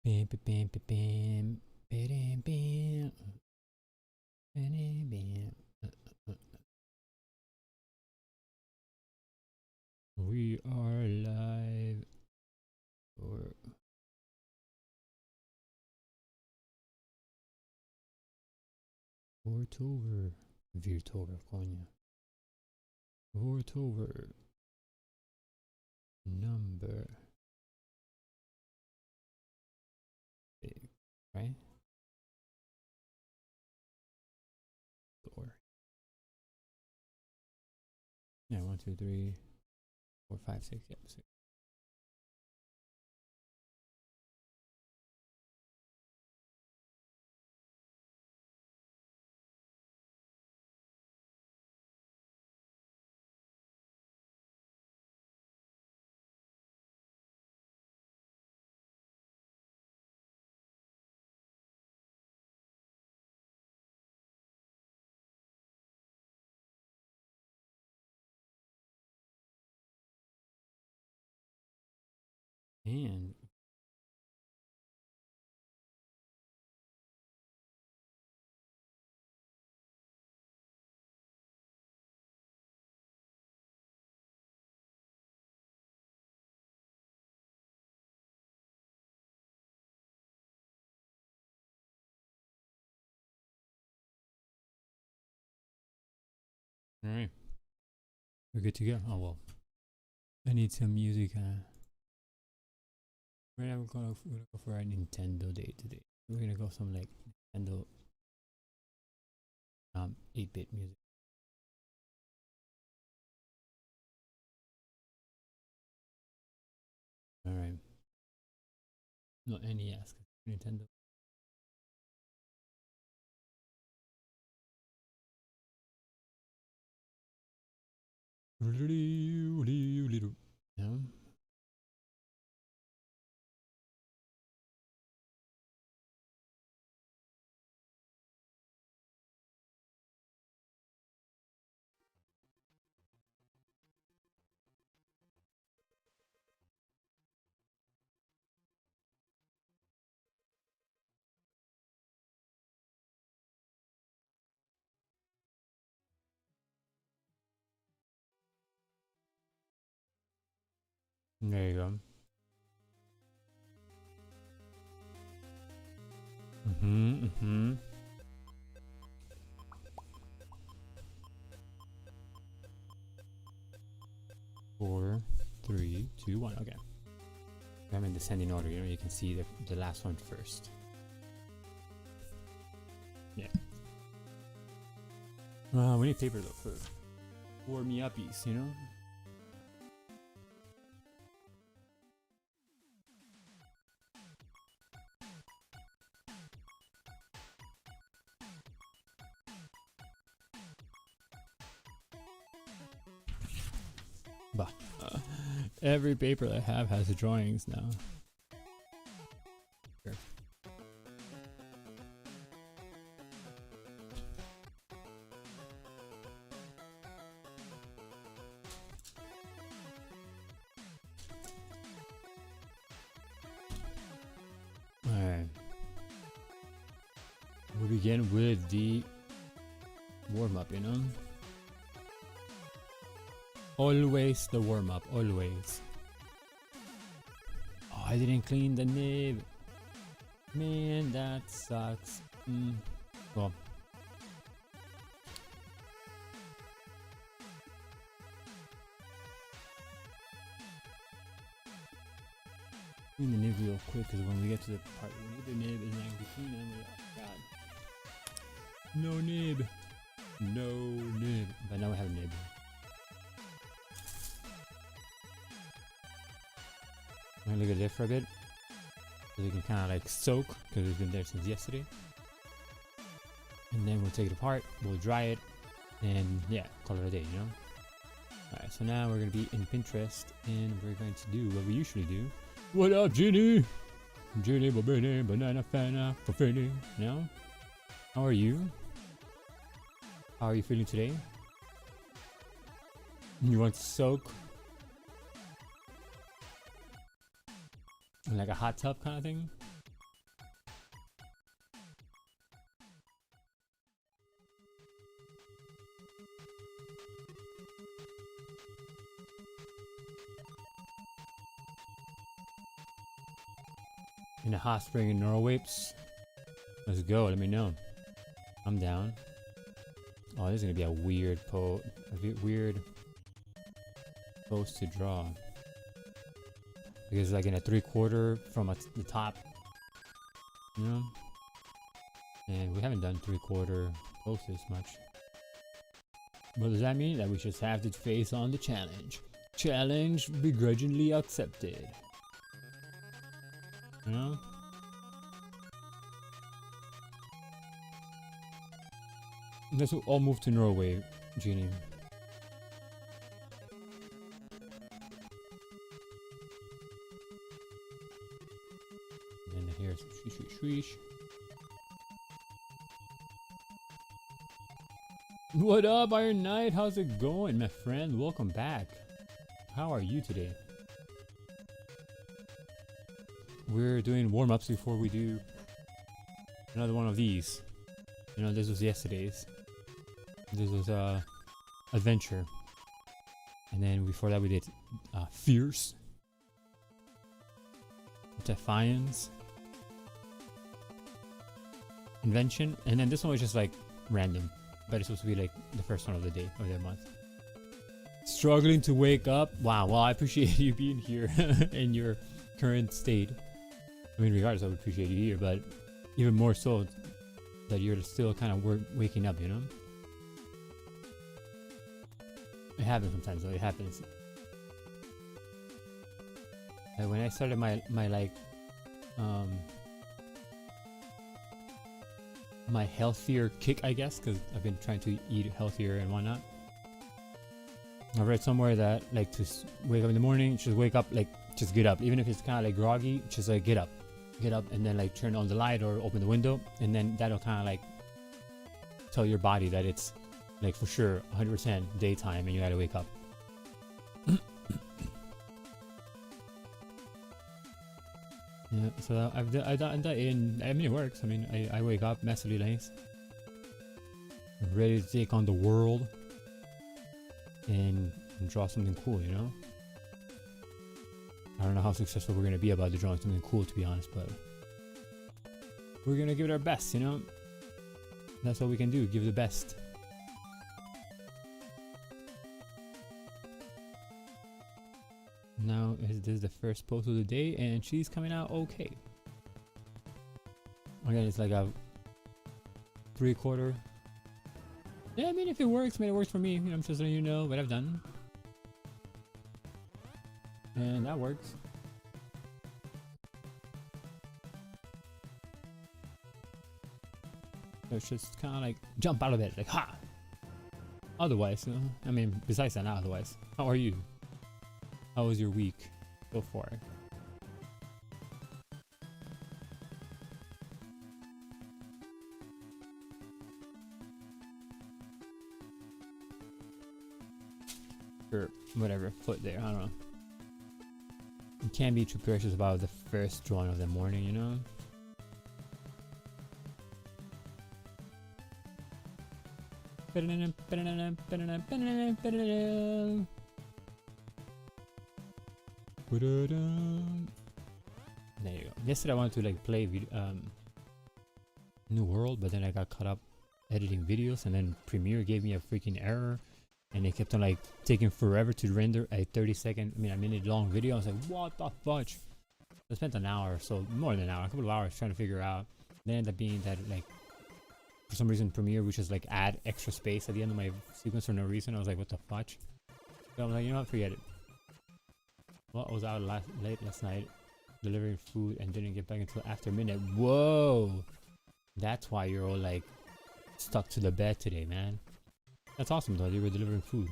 Bam, bam, bam, bam, bam, bam, bam, bam. We are live for Vortober. Vortober, Konya. Vortober number big, right? Or yeah, 1, 2, 3, 4, 5, 6. Yep, 6. And all right, we're good to go. Oh well, I need some music. We're gonna go for our Nintendo day today. We're gonna go some like Nintendo 8-bit music. All right, no NES, Nintendo. Yeah. There you go. Mm-hmm. 4, 3, 2, 1. Okay. I'm in descending order. You can see the last one first. Yeah. We need paper though for warm me uppies, Bah. Every paper I have has the drawings now. Sure. Alright. We begin with the warm-up, Always the warm-up, always. Oh, I didn't clean the nib. Man, that sucks. Well. Clean the nib real quick, because when we get to the part where we need the nib, is not going to be clean anyway. Oh, God. No nib. No nib. But now we have a nib. I'm gonna leave it there for a bit, so it can kind of like soak, because it's been there since yesterday. And then we'll take it apart, we'll dry it, and yeah, call it a day, Alright, so now we're gonna be in Pinterest, and we're going to do what we usually do. What up, Ginny? Ginny, banana, fana, fafini. How are you? How are you feeling today? You want to soak? Like a hot tub kind of thing? in a hot spring in Norway. Let's go. Let me know. I'm down. Oh, this is gonna be a weird weird pose to draw. Because like in a 3/4 from the top, you know. And we haven't done 3/4 poses much. What does that mean? That we just have to face on the challenge. Challenge begrudgingly accepted. You know? Let's all move to Norway, Genie. And then here's swish. What up, Iron Knight? How's it going, my friend? Welcome back. How are you today? We're doing warm-ups before we do another one of these. You know, this was yesterday's. This was adventure, and then before that we did fierce, defiance, invention, and then this one was just like random, but it's supposed to be like the first one of the day of the month. Struggling to wake up. Wow. Well, I appreciate you being here in your current state. I mean, regardless, I would appreciate you here, but even more so that you're still kind of waking up, you know. It happens sometimes, though. It happens. When I started my like my healthier kick, I guess, because I've been trying to eat healthier and whatnot. I read somewhere that like to wake up in the morning, just wake up, like just get up, even if it's kind of like groggy, just like get up, and then like turn on the light or open the window, and then that'll kind of like tell your body that it's like for sure 100% daytime and you gotta wake up. Yeah, so I've done that in, I mean, it works. I mean, I wake up massively nice, ready to take on the world and draw something cool, you know. I don't know how successful we're gonna be about drawing something cool, to be honest, but we're gonna give it our best, you know. That's what we can do, give the best. Now this is the first post of the day, and she's coming out okay. Again, it's like a 3/4. Yeah, I mean, if it works, it works for me. You know, I'm just letting you know what I've done, and that works. So it's just kind of like jump out of it, like ha. Otherwise, you know, I mean, besides that, not otherwise. How are you? How was your week so far? Or whatever, foot there, I don't know. You can't be too precious about the first drawing of the morning, you know? There you go. Yesterday I wanted to like play New World, but then I got caught up editing videos, and then Premiere gave me a freaking error, and it kept on like taking forever to render a 30-second, a minute long video. I was like, what the fudge? I spent an hour, so more than an hour, a couple of hours trying to figure out. Then it ended up being that like for some reason Premiere would just like add extra space at the end of my sequence for no reason. I was like, what the fudge? So I'm like, you know what, forget it. Well, I was out late last night delivering food and didn't get back until after midnight. Whoa! That's why you're all like stuck to the bed today, man. That's awesome though, you were delivering food.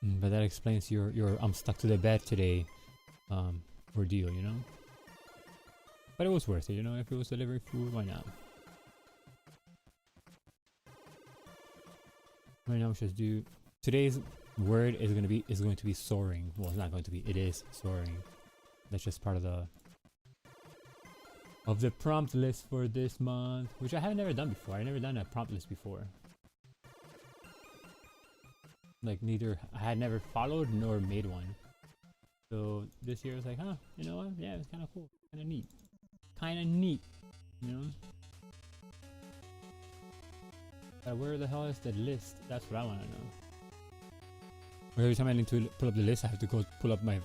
But that explains your I'm stuck to the bed today ordeal, you know? But it was worth it, you know? If it was delivering food, why not? Right now, we should do today's word is going to be soaring. Well, it's not going to be, it is soaring. That's just part of the prompt list for this month, which I have never done before. I've never done a prompt list before. Like I had never followed nor made one. So this year I was like, huh, you know what? Yeah, it's kind of cool, kind of neat, you know. Where the hell is the list? That's what I want to know. Every time I need to pull up the list, I have to go pull up my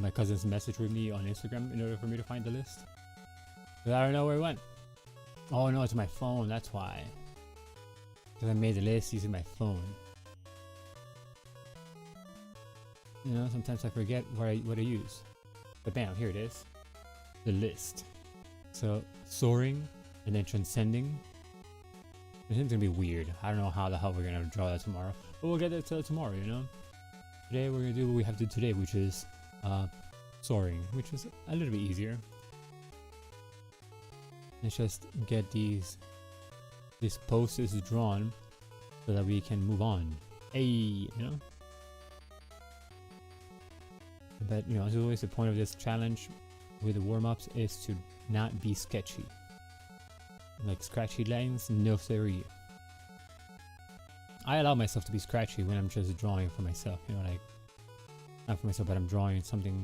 cousin's message with me on Instagram in order for me to find the list. But I don't know where it went. Oh no, it's my phone. That's why. Because I made the list using my phone. You know, sometimes I forget what I use. But bam, here it is. The list. So soaring and then transcending. This is gonna be weird. I don't know how the hell we're gonna draw that tomorrow. But we'll get it till tomorrow, you know? Today we're gonna do what we have to do today, which is soaring, which is a little bit easier. Let's just get these poses drawn so that we can move on. Hey, you know? But you know, as always, the point of this challenge with the warm-ups is to not be sketchy. Like scratchy lines, no siree. I allow myself to be scratchy when I'm just drawing for myself, you know, like, not for myself, but I'm drawing something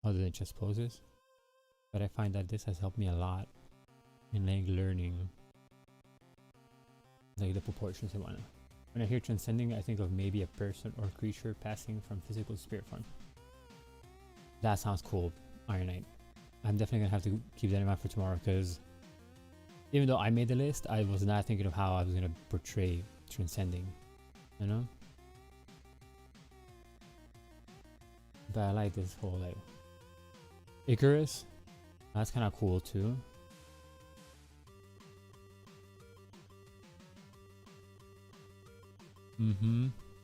other than just poses. But I find that this has helped me a lot in like learning like the proportions and whatnot. When I hear transcending, I think of maybe a person or creature passing from physical to spirit form. That sounds cool, Iron Knight. I'm definitely gonna have to keep that in mind for tomorrow, because even though I made the list, I was not thinking of how I was gonna portray transcending, you know? But I like this whole like Icarus. That's kind of cool too.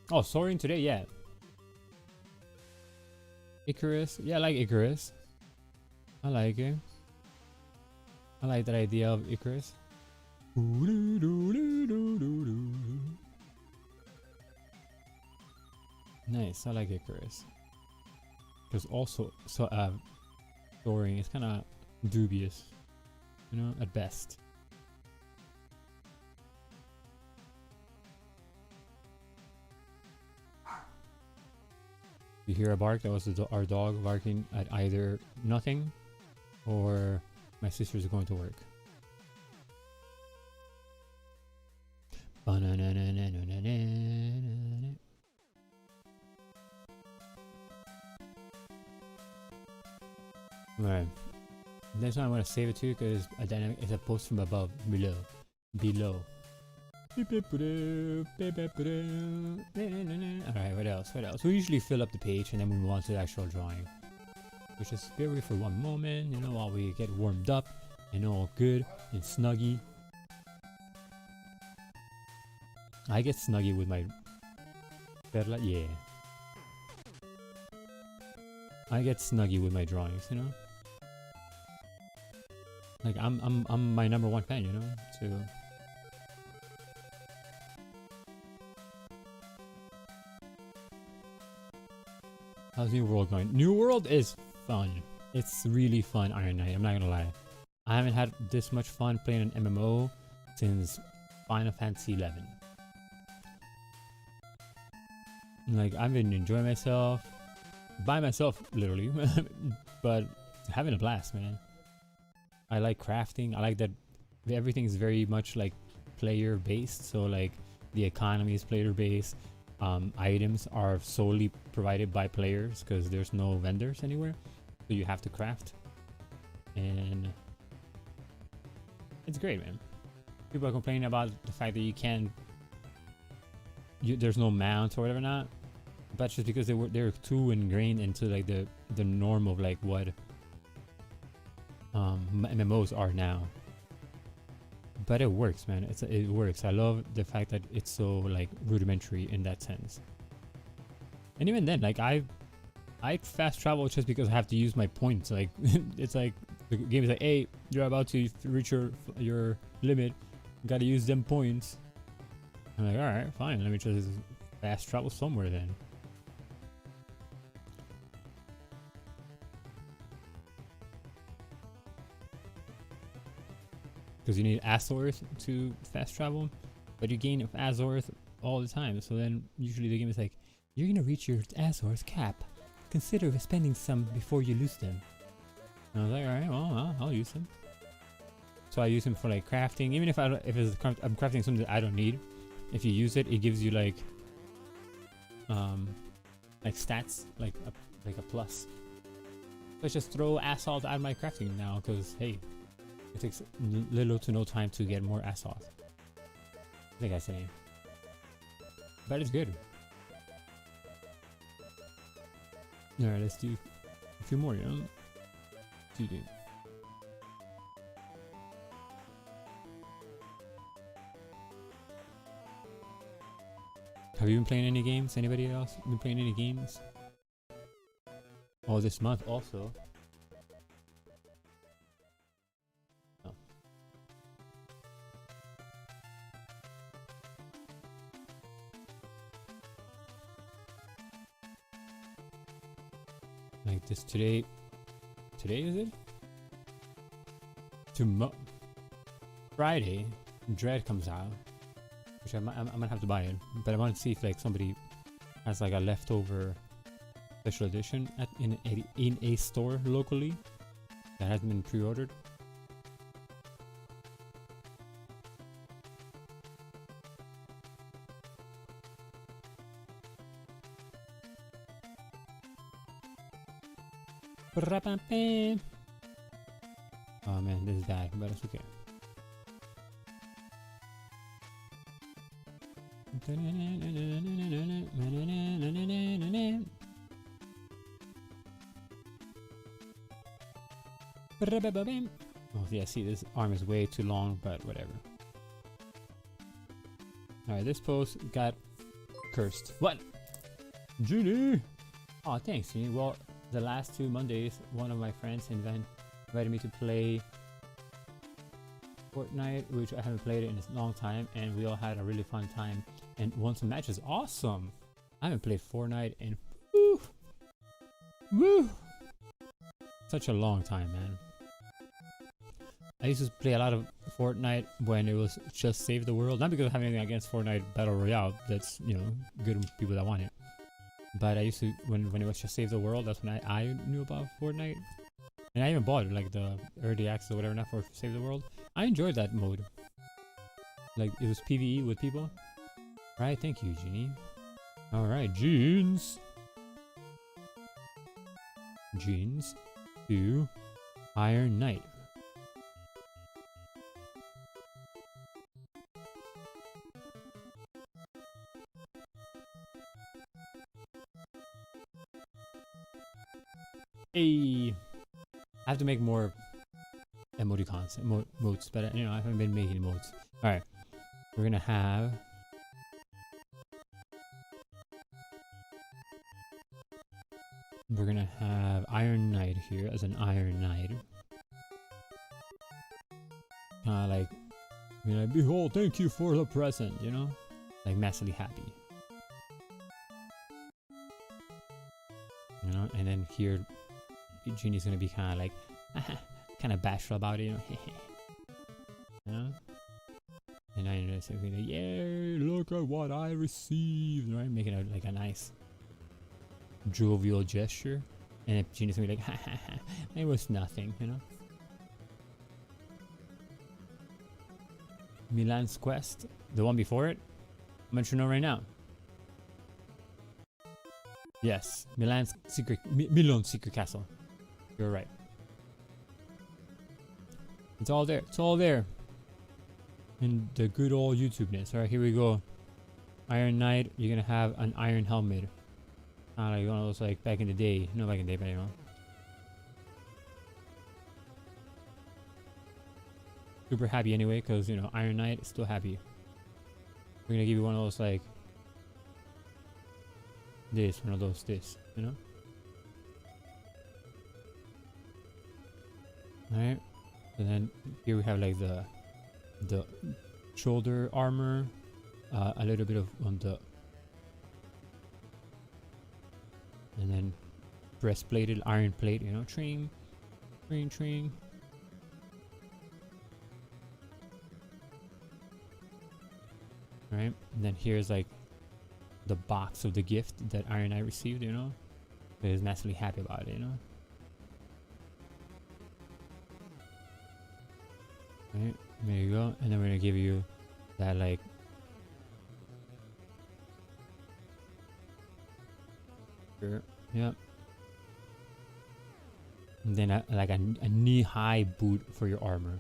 Oh, soaring today, yeah. Icarus, yeah, I like Icarus. I like it. I like that idea of Icarus. Nice, I like Icarus. There's also soaring is kind of dubious, you know, at best. You hear a bark? That was our dog barking at either nothing or my sister's going to work. Alright. This one I want to save it to because a dynamic is a post from above, below. Alright, what else? We usually fill up the page and then we move on to the actual drawing. So just bear with me for one moment, you know, while we get warmed up and all good and snuggy. I get snuggy with my perla, yeah. I get snuggy with my drawings, you know. Like I'm my #1 fan, you know. So how's New World going? New World is fun. It's really fun, Iron Knight. I'm not gonna lie. I haven't had this much fun playing an MMO since Final Fantasy 11. Like, I've been enjoying myself by myself, literally, but having a blast, man. I like crafting. I like that everything is very much like player based. So like the economy is player based. Items are solely provided by players because there's no vendors anywhere, so you have to craft, and it's great, man. People are complaining about the fact that you can't, there's no mount or whatever not, but just because they're too ingrained into like the norm of like what MMOs are now. But it works, man. It works. I love the fact that it's so like rudimentary in that sense. And even then, like I fast travel just because I have to use my points. Like it's like the game is like, hey, you're about to reach your limit. You gotta use them points. I'm like, all right, fine. Let me just fast travel somewhere then. Because you need Azorth to fast travel, but you gain Azorth all the time. So then usually the game is like, you're gonna reach your Azorth cap consider spending some before you lose them. And I was like, alright, well, I'll use them. So I use them for like crafting. Even if I'm crafting something that I don't need, if you use it, it gives you like stats, like a plus. Let's just throw assault at my crafting now, because hey, it takes little to no time to get more assault. I think I say, but it's good. All right, let's do a few more. You know, do. Have you been playing any games? Anybody else been playing any games? Oh, this month also. Oh. Like this today. Today is it? Friday, Dread comes out. Which I might have to buy it, but I want to see if like somebody has like a leftover special edition in a store locally that hasn't been pre-ordered. Oh man, this is bad, but it's okay. Oh yeah, see, this arm is way too long, but whatever. Alright, this post got cursed. What? Genie! Oh, thanks, Genie. Well, the last 2 Mondays, one of my friends invited me to play Fortnite, which I haven't played it in a long time, and we all had a really fun time and won some matches. Awesome! I haven't played Fortnite in woo such a long time, man. I used to play a lot of Fortnite when it was just Save the World, not because I have anything against Fortnite Battle Royale. That's, you know, good people that want it. But I used to, when it was just Save the World, that's when I knew about Fortnite. And I even bought it, like the early access or whatever, not for Save the World. I enjoyed that mode. Like, it was PvE with people. Right, thank you, Genie. Alright, jeans. Jeans to Iron Knight. Hey, I have to make more emoticons, emotes, but you know, I haven't been making emotes. Alright, we're gonna have Iron Knight here as an Iron Knight. Like, you know, behold, thank you for the present, you know? Like, massively happy. You know, and then here, Genie's gonna be kind of like, kind of bashful about it, you know? You know? And I know, so like, yay, look at what I received, right? Making it like a nice jovial gesture. And if Genie's gonna be like, it was nothing, you know? Milan's Quest, the one before it, I'm gonna let you know right now. Yes, Milan's secret, Milan's secret castle. You're right. It's all there. It's all there. In the good old YouTube-ness. Alright, here we go. Iron Knight, you're gonna have an iron helmet. Like one of those like back in the day. No, back in the day, but you know. Super happy anyway, because you know, Iron Knight is still happy. We're gonna give you one of those like this, one of those this, you know? Alright. And then here we have like the shoulder armor, a little bit of on the, and then breastplated iron plate, you know, tring. Alright, and then here's like the box of the gift that Iron Knight received, you know. But he's massively happy about it, you know? Right, there you go. And then we're gonna give you that like sure, yep. And then like a knee-high boot for your armor.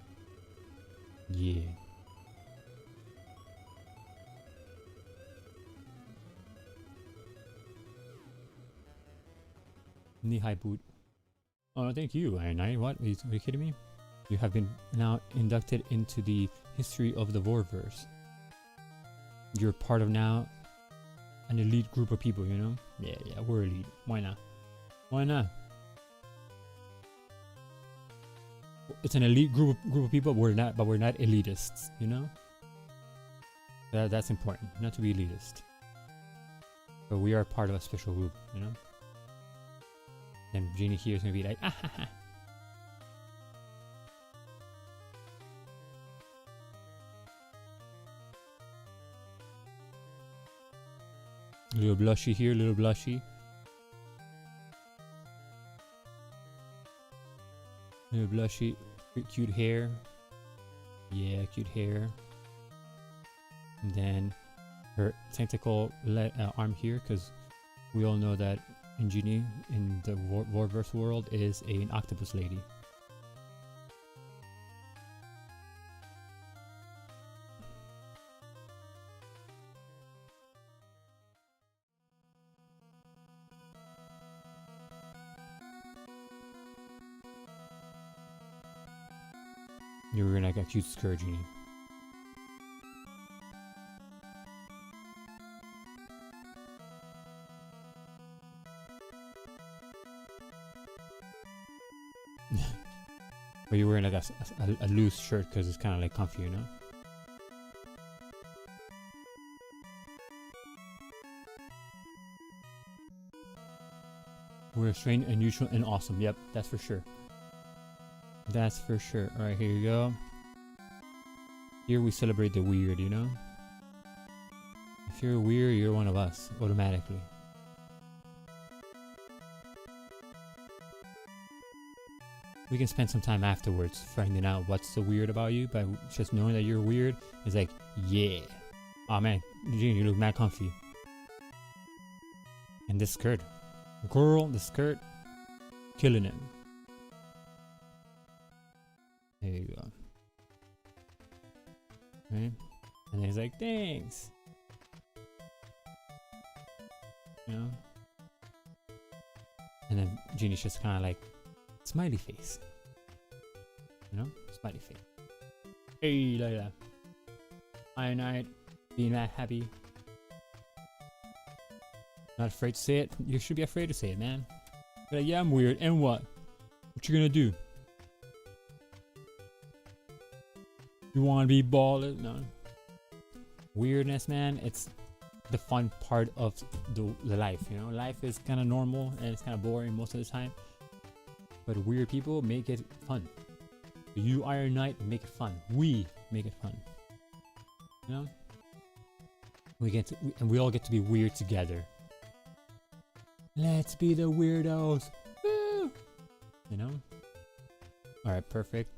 Yeah. Knee-high boot. Oh, thank you, Iron Knight. What? Are you kidding me? You have been now inducted into the history of the Vorverse. You're part of now an elite group of people, you know? Yeah, we're elite. Why not? Why not? It's an elite group of people. We're not elitists, you know? That's important. Not to be elitist. But we are part of a special group, you know? And Genie here is gonna be like, ah ha ha. Little blushy here, little blushy. Little blushy, cute hair. Yeah, cute hair. And then her tentacle arm here, because we all know that Genie in the Vorverse world is an octopus lady. You're wearing like a cute skirt, Genie. But you're wearing like a loose shirt because it's kind of like comfy, you know? We're strange, unusual, and awesome. Yep, that's for sure. That's for sure. Alright, here you go. Here we celebrate the weird, you know? If you're weird, you're one of us, automatically. We can spend some time afterwards finding out what's so weird about you, but just knowing that you're weird is like, yeah. Oh man, Genie, you look mad comfy. And this skirt. Girl, the skirt. Killing it. There you go. Right? And then he's like, thanks. You know? And then Genie's just kind of like, smiley face. You know? Smiley face. Hey, like that. Iron Knight, being that happy. Not afraid to say it. You should be afraid to say it, man. Be like, yeah, I'm weird. And what? What you gonna do? You wanna be baller? No. Weirdness, man. It's the fun part of the life, you know? Life is kind of normal and it's kind of boring most of the time. But weird people make it fun. You, Iron Knight, make it fun. We make it fun. You know? And we all get to be weird together. Let's be the weirdos. Woo! You know? Alright, perfect.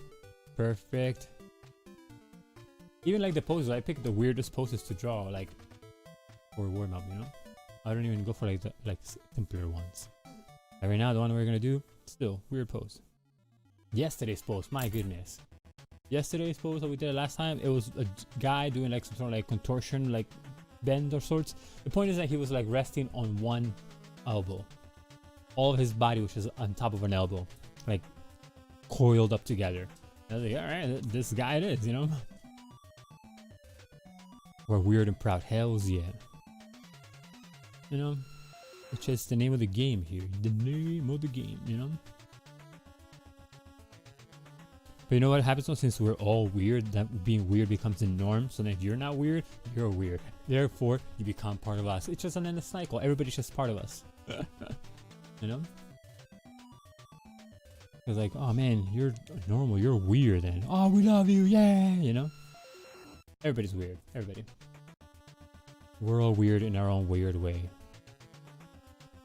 Perfect. Even like the poses, I pick the weirdest poses to draw, like for warm up, you know? I don't even go for like the simpler ones. But right now, the one we're gonna do, still weird pose. Yesterday's pose, my goodness. Yesterday's pose that we did last time, it was a guy doing like some sort of like contortion, like bend or sorts. The point is that he was like resting on one elbow. All of his body was just on top of an elbow, like coiled up together. I was like, alright, this guy it is, you know? We're weird and proud, hells yeah. You know? It's just the name of the game here. The name of the game, you know? But you know what happens though, since we're all weird, that being weird becomes the norm. So then if you're not weird, you're weird. Therefore, you become part of us. It's just an endless cycle. Everybody's just part of us. You know? It's like, oh man, you're normal, you're weird, and oh, we love you, yeah, you know? Everybody's weird. Everybody. We're all weird in our own weird way.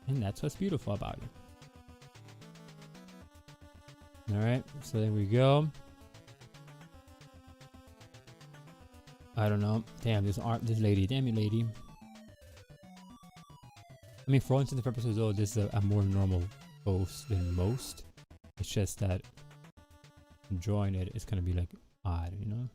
And that's what's beautiful about it. Alright, so there we go. I don't know. Damn, this lady. Damn you, lady. I mean, for all intents and purposes, though, this is a more normal pose than most. It's just that drawing it is gonna be like odd, you know?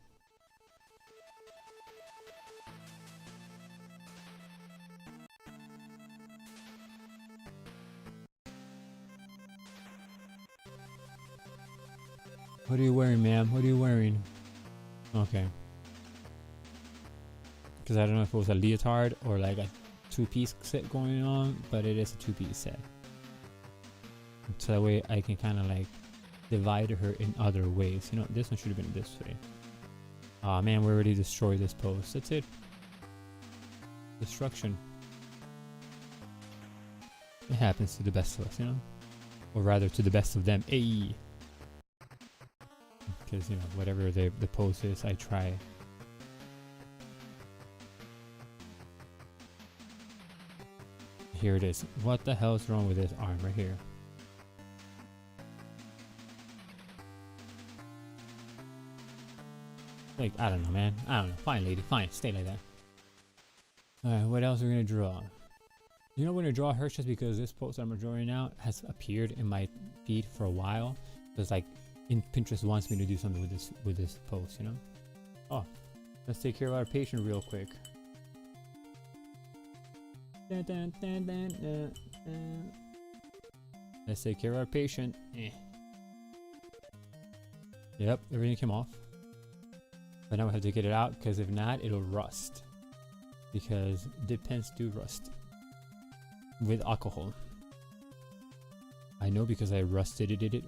What are you wearing, ma'am? What are you wearing? Okay. Because I don't know if it was a leotard or like a two-piece set going on, but it is a two-piece set. So that way I can kind of like divide her in other ways. You know, this one should have been this way. Aw, man, we already destroyed this post. That's it. Destruction. It happens to the best of us, you know? Or rather, to the best of them. Ayy! Because, you know, whatever the post is, I try. Here it is. What the hell is wrong with this arm right here? Like, I don't know, man. I don't know. Fine, lady. Fine. Stay like that. Alright, what else are we gonna draw? You know, we're gonna draw her just because this post I'm drawing now has appeared in my feed for a while. So it's like, Pinterest wants me to do something with this post, you know? Oh, let's take care of our patient real quick. Let's take care of our patient. Yep, everything came off. But now we have to get it out, because if not, it'll rust. Because dip pens do rust. With alcohol. I know because I rusted it.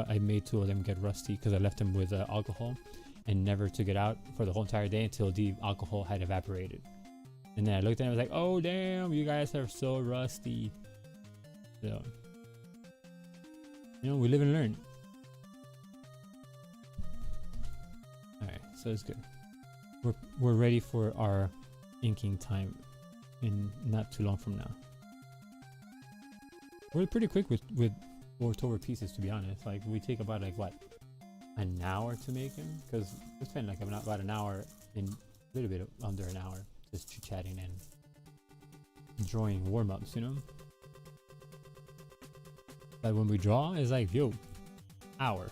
I made two of them get rusty because I left them with alcohol and never took it out for the whole entire day until the alcohol had evaporated. And then I looked at it and I was like, oh damn, you guys are so rusty. So, you know, we live and learn. Alright, so it's good. We're ready for our inking time in not too long from now. We're pretty quick with Vortober pieces, to be honest. Like, we take about like what, an hour to make them, because we spend like about an hour in a little bit under an hour just chit-chatting and drawing warm-ups, you know. But when we draw, it's like, yo, hour.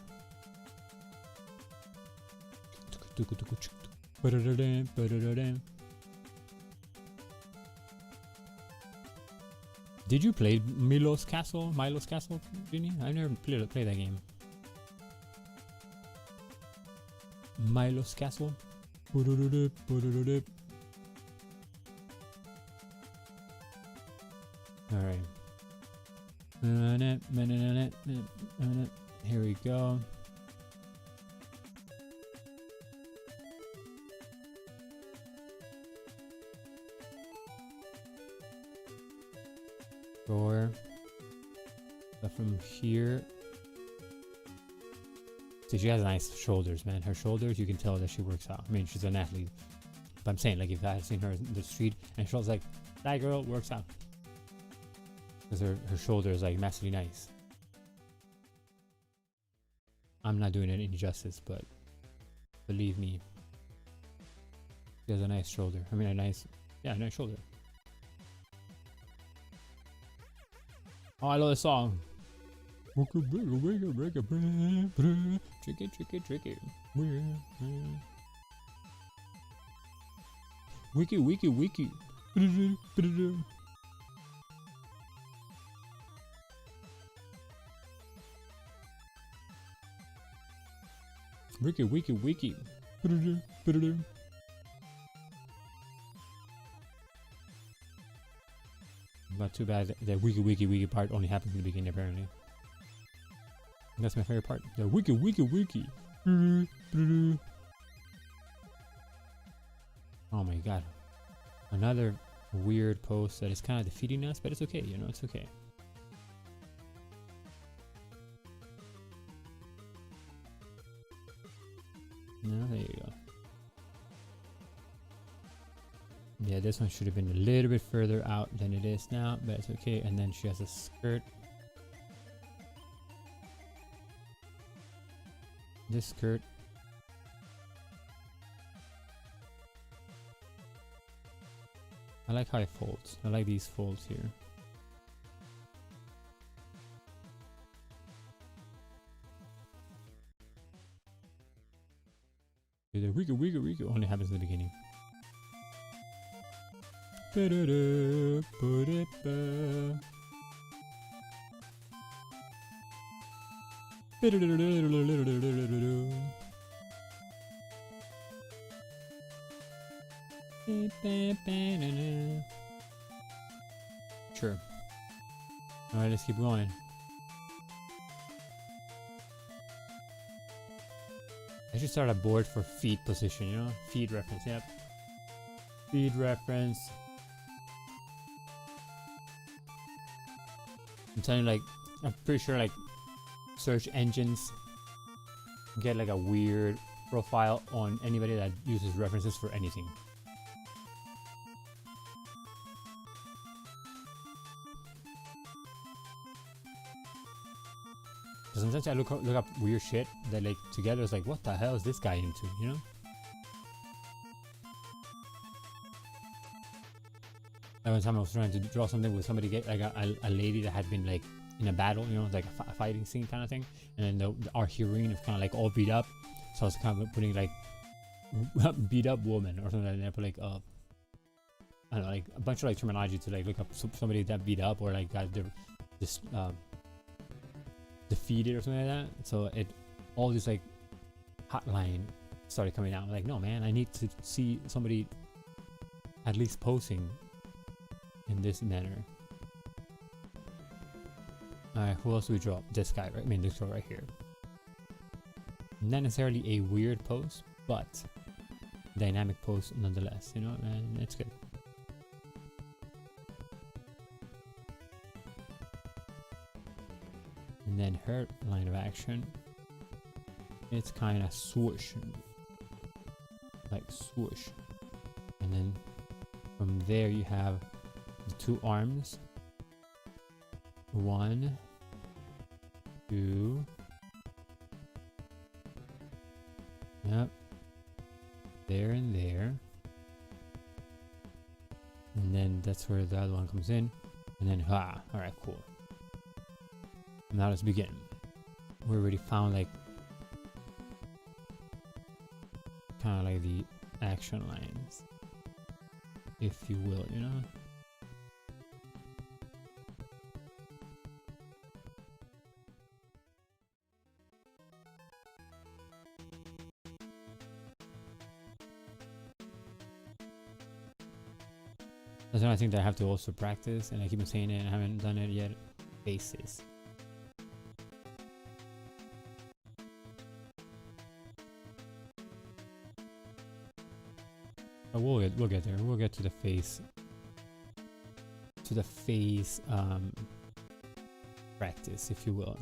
Did you play Milo's Castle, Vinny? I've never played that game. Milo's Castle. Alright. Here we go. But from here, see, she has nice shoulders, man. Her shoulders, you can tell that she works out. I mean, she's an athlete, but I'm saying, like, if I had seen her in the street and she was like, that girl works out, because her shoulder is like massively nice. I'm not doing it any justice, but believe me, she has a nice shoulder. I mean, a nice shoulder. Oh, I love this song. Tricky, tricky, tricky. Wiki, wiki, wiki. Wiki, wiki, wiki. Not too bad. The wiki, wiki, wiki part only happens in the beginning, apparently. That's my favorite part. The wiki, wiki, wiki. Oh my god. Another weird post that is kind of defeating us, but it's okay, you know, it's okay. No, there you go. Yeah, this one should have been a little bit further out than it is now, but it's okay. And then she has a skirt. This skirt. I like how it folds. I like these folds here. The wiggle only happens in the beginning. Sure. Alright, let's keep going. I should start a board for feet position, you know? Feet reference, yep. Feet reference. I'm telling you, like, I'm pretty sure, like, search engines get, like, a weird profile on anybody that uses references for anything. Sometimes I look up weird shit that, like, together is like, what the hell is this guy into, you know? Like one time I was trying to draw something with somebody, get like a lady that had been like in a battle, you know, like a fighting scene kind of thing, and then our heroine is kind of like all beat up, so I was kind of putting like beat up woman or something like that. I put like I don't know, like a bunch of like terminology to like look up somebody that beat up or like got this defeated or something like that. So it all this like hotline started coming out. I'm like, no man, I need to see somebody at least posing in this manner. Alright, who else do we draw? This guy, right? I mean, this girl right here. Not necessarily a weird pose, but dynamic pose nonetheless, you know, and it's good. And then her line of action, it's kind of swoosh, like swoosh. And then from there you have the two arms. 1, 2. Yep. There and there. And then that's where the other one comes in. And then alright, cool. Now let's begin. We already found like kind of like the action lines, if you will, you know. That's another thing that I have to also practice, and I keep on saying it and I haven't done it yet. Faces. But we'll get there. We'll get to the face. To the face practice, if you will.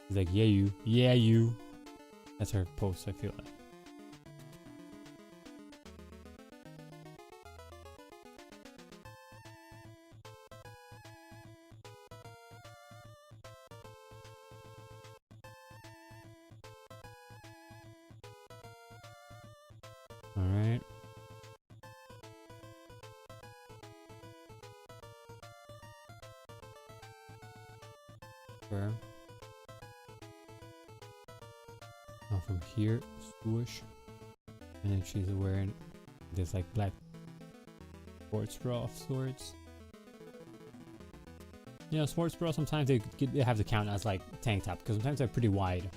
He's like, yeah you. That's her post, I feel like. Alright. Sure. Now from here, swoosh, and then she's wearing this like black sports bra of sorts. You know, sports bra sometimes they have to count as like tank top because sometimes they're pretty wide.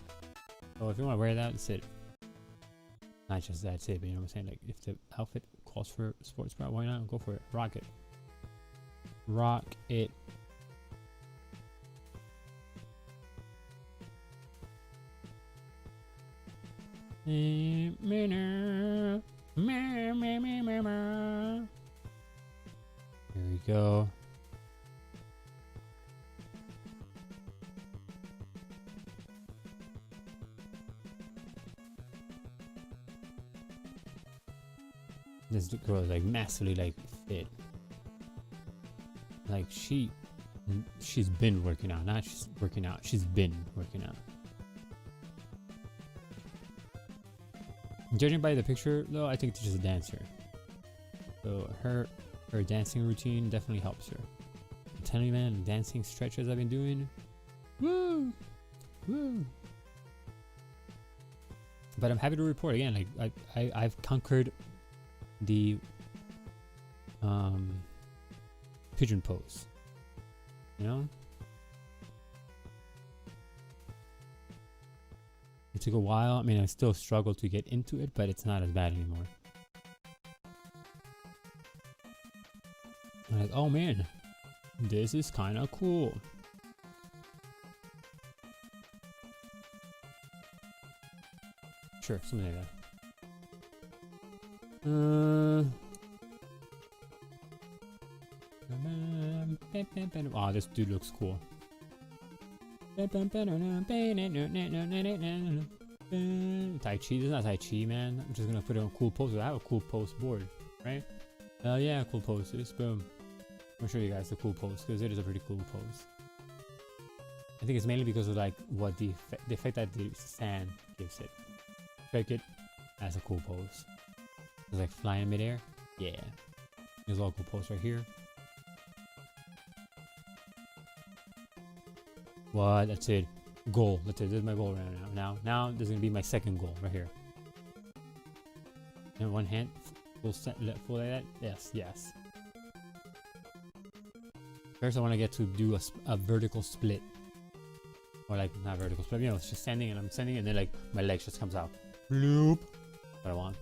So if you want to wear that, that's it. Not just that's it, but you know what I'm saying. Like if the outfit calls for sports bra, why not go for it? Rock it. Rock it. Here we go. this girl is like massively like fit. Like she's been working out, not just working out. She's been working out. Judging by the picture, though, I think she's just a dancer. So her dancing routine definitely helps her. I'm telling you, man, dancing stretches I've been doing. Woo, woo. But I'm happy to report again. Like I've conquered the pigeon pose. You know. It took a while. I mean, I still struggle to get into it, but it's not as bad anymore. I'm like, oh man, this is kind of cool. Sure, something like that. Oh, this dude looks cool. Tai Chi, this is not Tai Chi, man. I'm just gonna put it on cool poses. I have a cool pose board, right? Yeah, cool poses. Boom. I'm show you guys the cool pose because it is a pretty cool pose. I think it's mainly because of like what the effect that the sand gives it. Check it as a cool pose. It's like flying midair. Yeah. There's a cool pose right here. What? That's it. Goal. That's it. This is my goal right now. Now this is gonna be my second goal right here. And one hand, full like that. Yes. First, I want to get to do a vertical split, or like not vertical split. You know, it's just standing and I'm standing, and then like my legs just comes out. Bloop. What I want.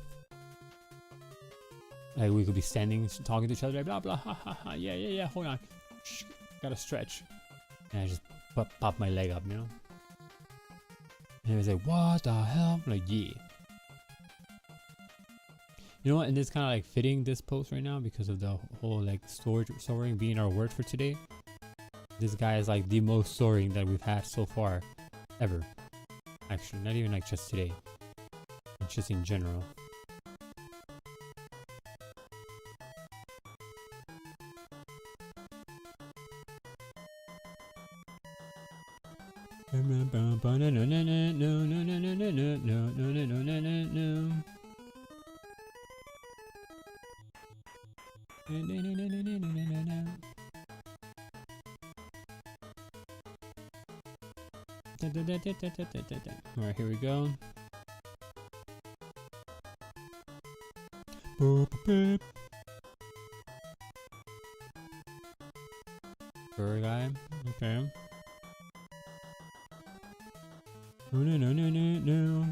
Like we could be standing, talking to each other, like blah blah ha ha ha. Yeah. Hold on. Shh, gotta stretch. And I just pop my leg up, you know. And he was like, what the hell? I'm like, yeah. You know what? And it's kind of like fitting this post right now because of the whole like soaring being our word for today. This guy is like the most soaring that we've had so far ever. Actually, not even like just today. It's just in general. Alright, here we go. Boop, boop. Fur guy. Okay. No.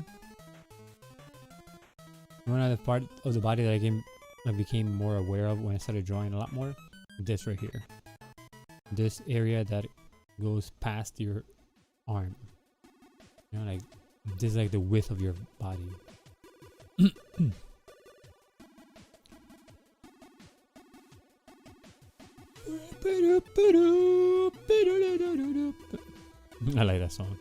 One other part of the body that I became more aware of when I started drawing a lot more. This right here. This area that goes past your arm. You know, like this is like the width of your body. I like that song.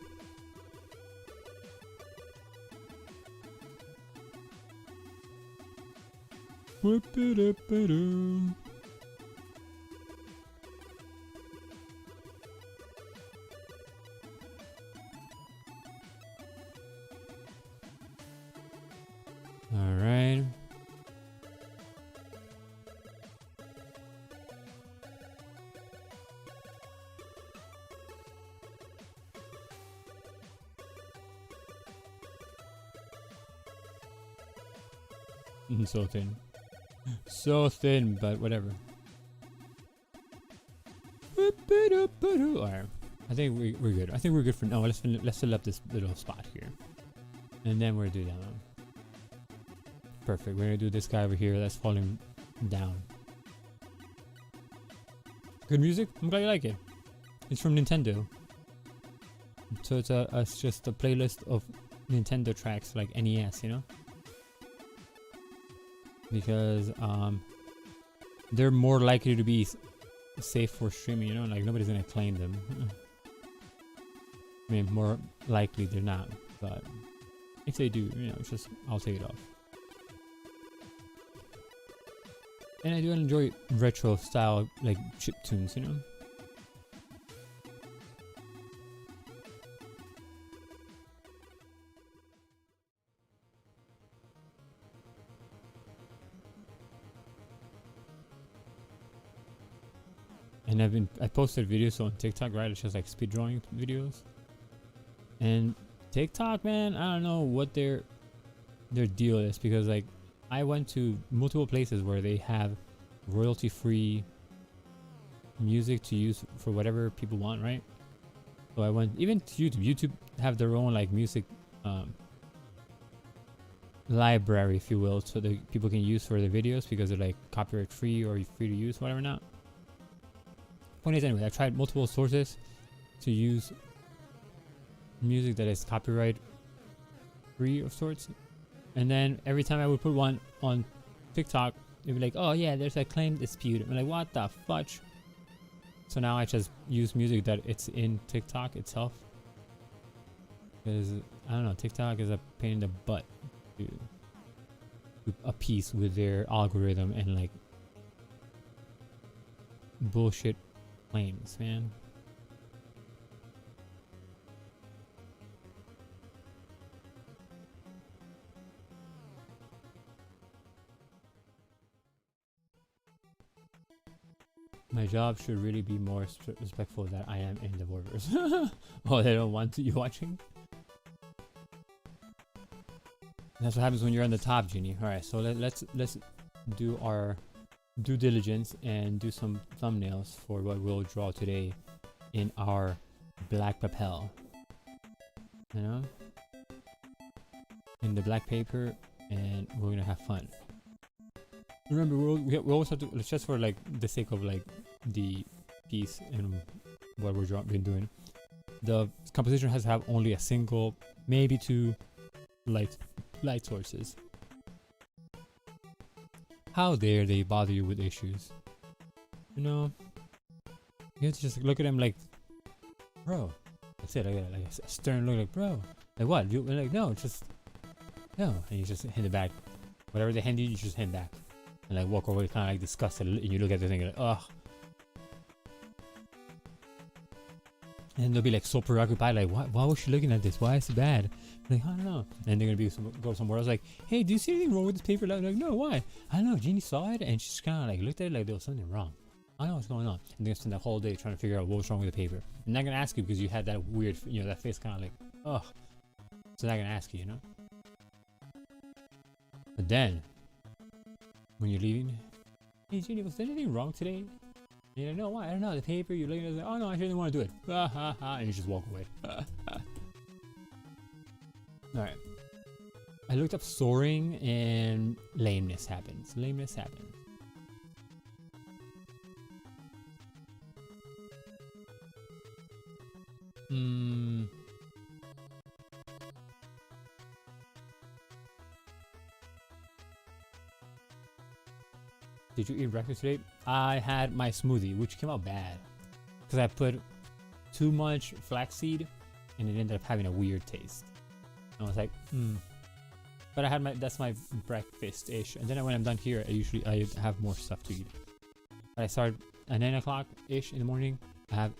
All right. So thin, but whatever. Alright, I think we're good. I think we're good for now. Let's fill up this little spot here, and then we're gonna do that one. Perfect. We're gonna do this guy over here that's falling down. Good music. I'm glad you like it. It's from Nintendo, so it's just a playlist of Nintendo tracks like NES, you know. Because they're more likely to be safe for streaming, you know, like nobody's gonna claim them. I mean, more likely they're not, but if they do, you know, it's just I'll take it off. And I do enjoy retro style like chip tunes, you know. And I posted videos on TikTok, right? It's just like speed drawing videos. And TikTok, man, I don't know what their deal is, because like I went to multiple places where they have royalty free music to use for whatever people want, right? So I went even to YouTube. YouTube have their own like music library, if you will, so that people can use for their videos because they're like copyright free or free to use, whatever not. Point is, anyway, I tried multiple sources to use music that is copyright free of sorts, and then every time I would put one on TikTok, it'd be like, oh yeah, there's a claim dispute. I'm like, what the fudge? So now I just use music that it's in TikTok itself, because I don't know, TikTok is a pain in the butt to appease with their algorithm and like bullshit claims, man. My job should really be more respectful that I am in the Vortober. Oh, they don't want you watching? That's what happens when you're on the top, Genie. Alright, so let's do our due diligence and do some thumbnails for what we'll draw today in our black papel. You know? In the black paper, and we're gonna have fun. Remember, we always have to, just for like the sake of like the piece and what we're been doing, the composition has to have only a single, maybe two light sources. How dare they bother you with issues? You know, you have to just look at them like, bro. That's it. Like a stern look, like, bro. Like what? You like, no, just no. And you just hand it back. Whatever they hand you, you just hand back. And like walk away, kind of like disgusted, and you look at the thing like, ugh. And they'll be like so preoccupied, like, why was she looking at this? Why is it bad? I'm like, I don't know. And they're gonna be go somewhere else, like, hey, do you see anything wrong with this paper? Like, no, why? I don't know. Jeannie saw it, and she's kind of like looked at it like there was something wrong. I don't know what's going on. And they're gonna spend the whole day trying to figure out what was wrong with the paper. And they're not gonna ask you because you had that weird, you know, that face kind of like, ugh. So they're not gonna ask you, you know. But then, when you're leaving, hey Jeannie, was there anything wrong today? And you're like, no, why? I don't know. The paper, you're looking at it, like, oh no, I didn't want to do it. And you just walk away. Alright. I looked up soaring and lameness happens. Lameness happens. Did you eat breakfast today? I had my smoothie, which came out bad because I put too much flaxseed and it ended up having a weird taste. I was like, But I had that's my breakfast-ish. And then when I'm done here, I have more stuff to eat. But I start at 9 o'clock-ish in the morning. I have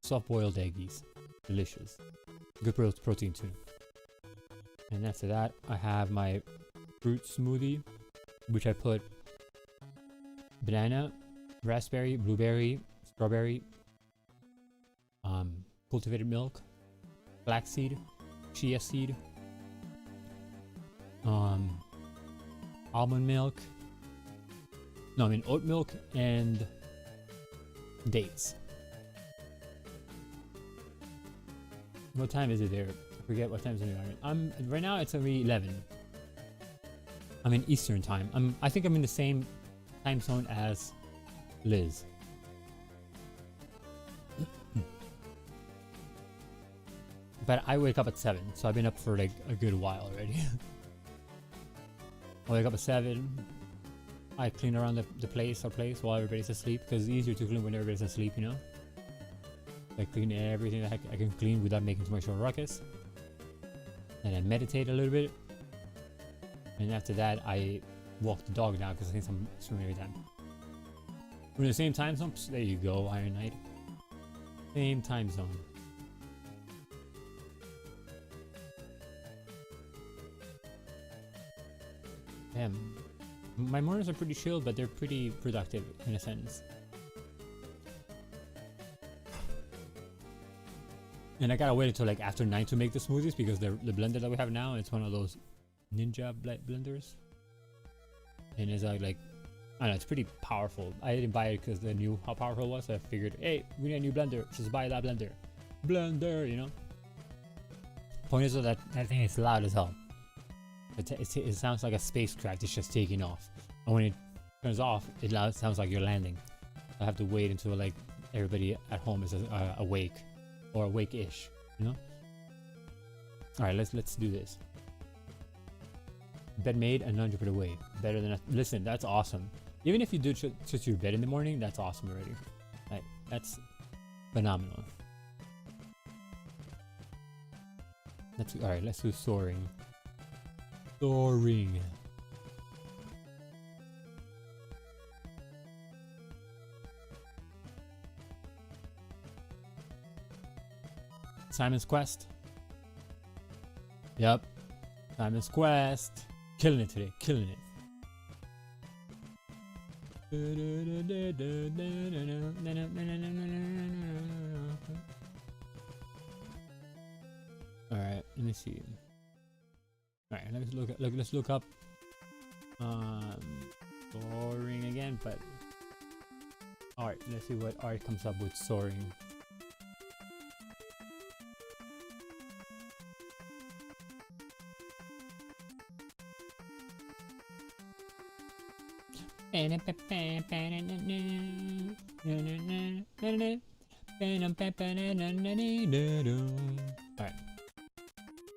soft-boiled eggies. Delicious. Good protein too. And after that, I have my fruit smoothie, which I put banana, raspberry, blueberry, strawberry, cultivated milk, flaxseed, chia seed, almond milk, oat milk, and dates. What time is it there? I forget what time is it there. Right now it's only 11. I'm in Eastern time. I think I'm in the same time zone as Liz. But I wake up at 7, so I've been up for like a good while already. I wake up at 7. I clean around the place while everybody's asleep, because it's easier to clean when everybody's asleep, you know? I clean everything that I can clean without making too much of a ruckus. And I meditate a little bit. And after that, I walk the dog now because I think I'm swimming every time. We're in the same time zone. There you go, Iron Knight. Same time zone. Damn. My mornings are pretty chill, but they're pretty productive in a sense. And I gotta wait until like after 9 to make the smoothies because the blender that we have now, it's one of those ninja blenders. And it's like, I don't know, it's pretty powerful. I didn't buy it because I knew how powerful it was. So I figured, hey, we need a new blender. Just buy that blender. Blender, you know? Point is that thing is loud as hell. It sounds like a spacecraft. It's just taking off. And when it turns off, it sounds like you're landing. I have to wait until like everybody at home is awake. Or awake-ish, you know? Alright, let's do this. Bed made and laundry put away. Better than listen, that's awesome. Even if you do just your bed in the morning, that's awesome already. Like, that's phenomenal. Alright, let's do soaring. Soaring. Simon's Quest. Yep. Simon's Quest. Killing it today. Killing it. Alright, let me see. Alright, let's look up soaring again, but art. Let's see what art comes up with soaring. Alright,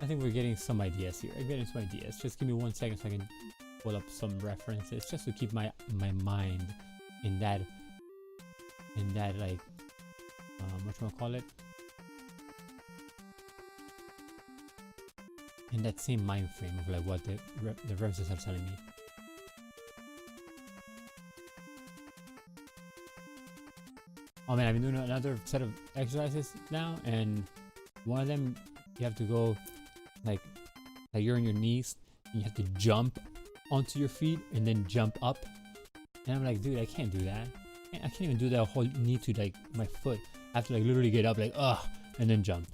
I think we're getting some ideas here. I'm getting some ideas. Just give me 1 second so I can pull up some references just to keep my mind in that like whatchamacallit, in that same mind frame of like what the references are telling me. Oh man, I've been doing another set of exercises now, and one of them you have to go like you're on your knees and you have to jump onto your feet and then jump up. And I'm like, dude, I can't do that. I can't even do that whole knee to like my foot. I have to like literally get up like and then jump.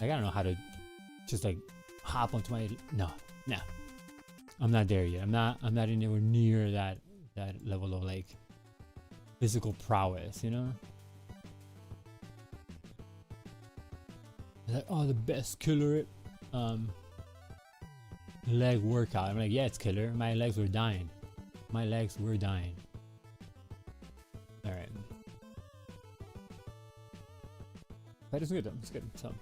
Like, I don't know how to just like hop onto my no. I'm not there yet. I'm not anywhere near that level of like physical prowess, you know? Like, oh, the best killer leg workout. I'm like, yeah, it's killer. My legs were dying. Alright. But it's good though. It's good. So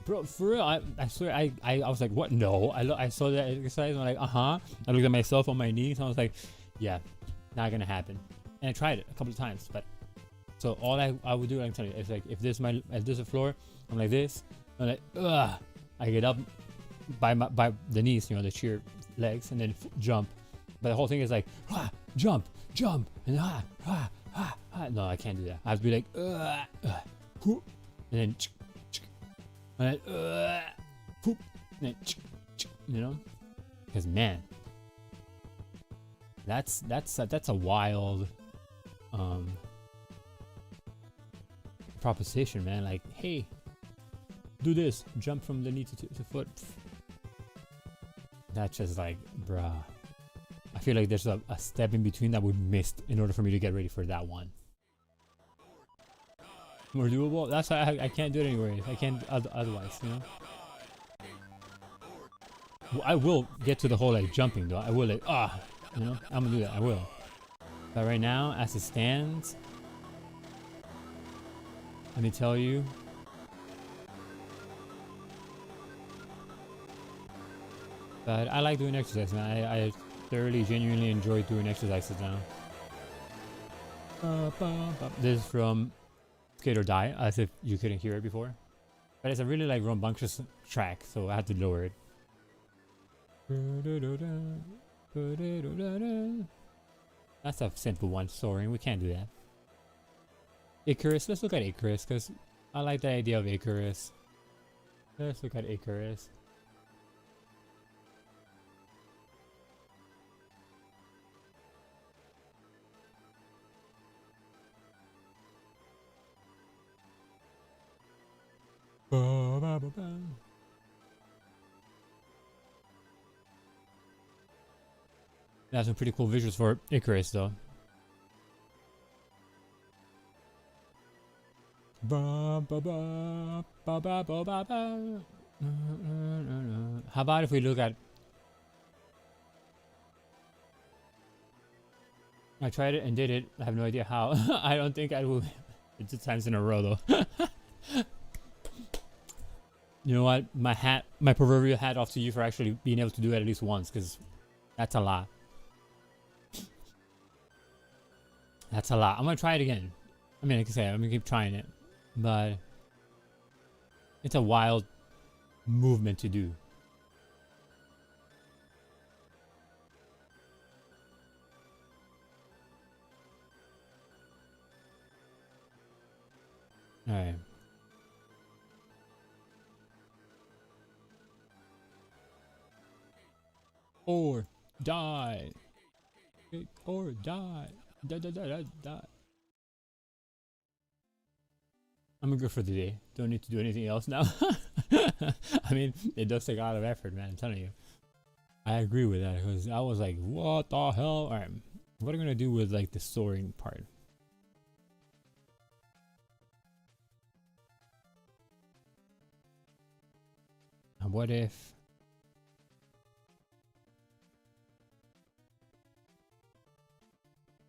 bro, for real, I swear I was like, what? No. I saw that exercise and I'm like, I looked at myself on my knees and I was like, yeah, not gonna happen. And I tried it a couple of times, but so all I would do, I can tell you, it's like if this is a floor, I'm like this, I'm like I get up by the knees, you know, the sheer legs, and then jump. But the whole thing is like jump, and no, I can't do that. I have to be like and then and then you know, because man, that's a wild proposition, man. Like, hey, do this, jump from the knee to foot. That's just like, bruh. I feel like there's a step in between that we missed in order for me to get ready for that one. More doable. That's why I can't do it anyway. I can't otherwise, you know. Well, I will get to the whole like jumping though. I will like you know, I'm gonna do that. I will. But right now, as it stands, let me tell you, but I like doing exercise, man. I thoroughly, genuinely enjoy doing exercises now. This is from Skate or Die, as if you couldn't hear it before. But it's a really like rambunctious track, so I had to lower it. That's a simple one. Soaring. We can't do that. Icarus. Let's look at Icarus because I like the idea of Icarus. Let's look at Icarus. That's some pretty cool visuals for Icarus though. How about if we look at... I tried it and did it. I have no idea how. I don't think I will. It's 2 times in a row though. You know what? My proverbial hat off to you for actually being able to do it at least once, because that's a lot. That's a lot. I'm gonna try it again. I mean, like I say, I'm gonna keep trying it, but it's a wild movement to do. All right. Or die. Or die. Die. I'm good for the day. Don't need to do anything else now. I mean, it does take a lot of effort, man. I'm telling you. I agree with that because I was like, what the hell? All right. What are we going to do with like the soaring part? And what if...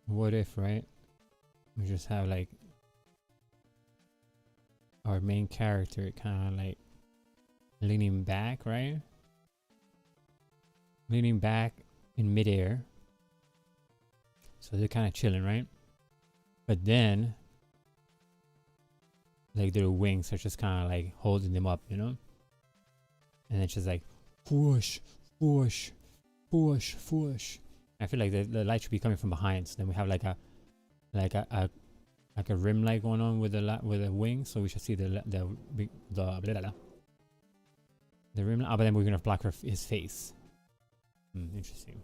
What if, right? We just have like our main character kind of like leaning back, right? Leaning back in midair. So they're kind of chilling, right? But then, like their wings are just kind of like holding them up, you know? And it's just like, whoosh, whoosh, whoosh, whoosh. I feel like the light should be coming from behind. So then we have like a rim light going on with the wing. So we should see the rim light. Oh, but then we're gonna block his face. Interesting.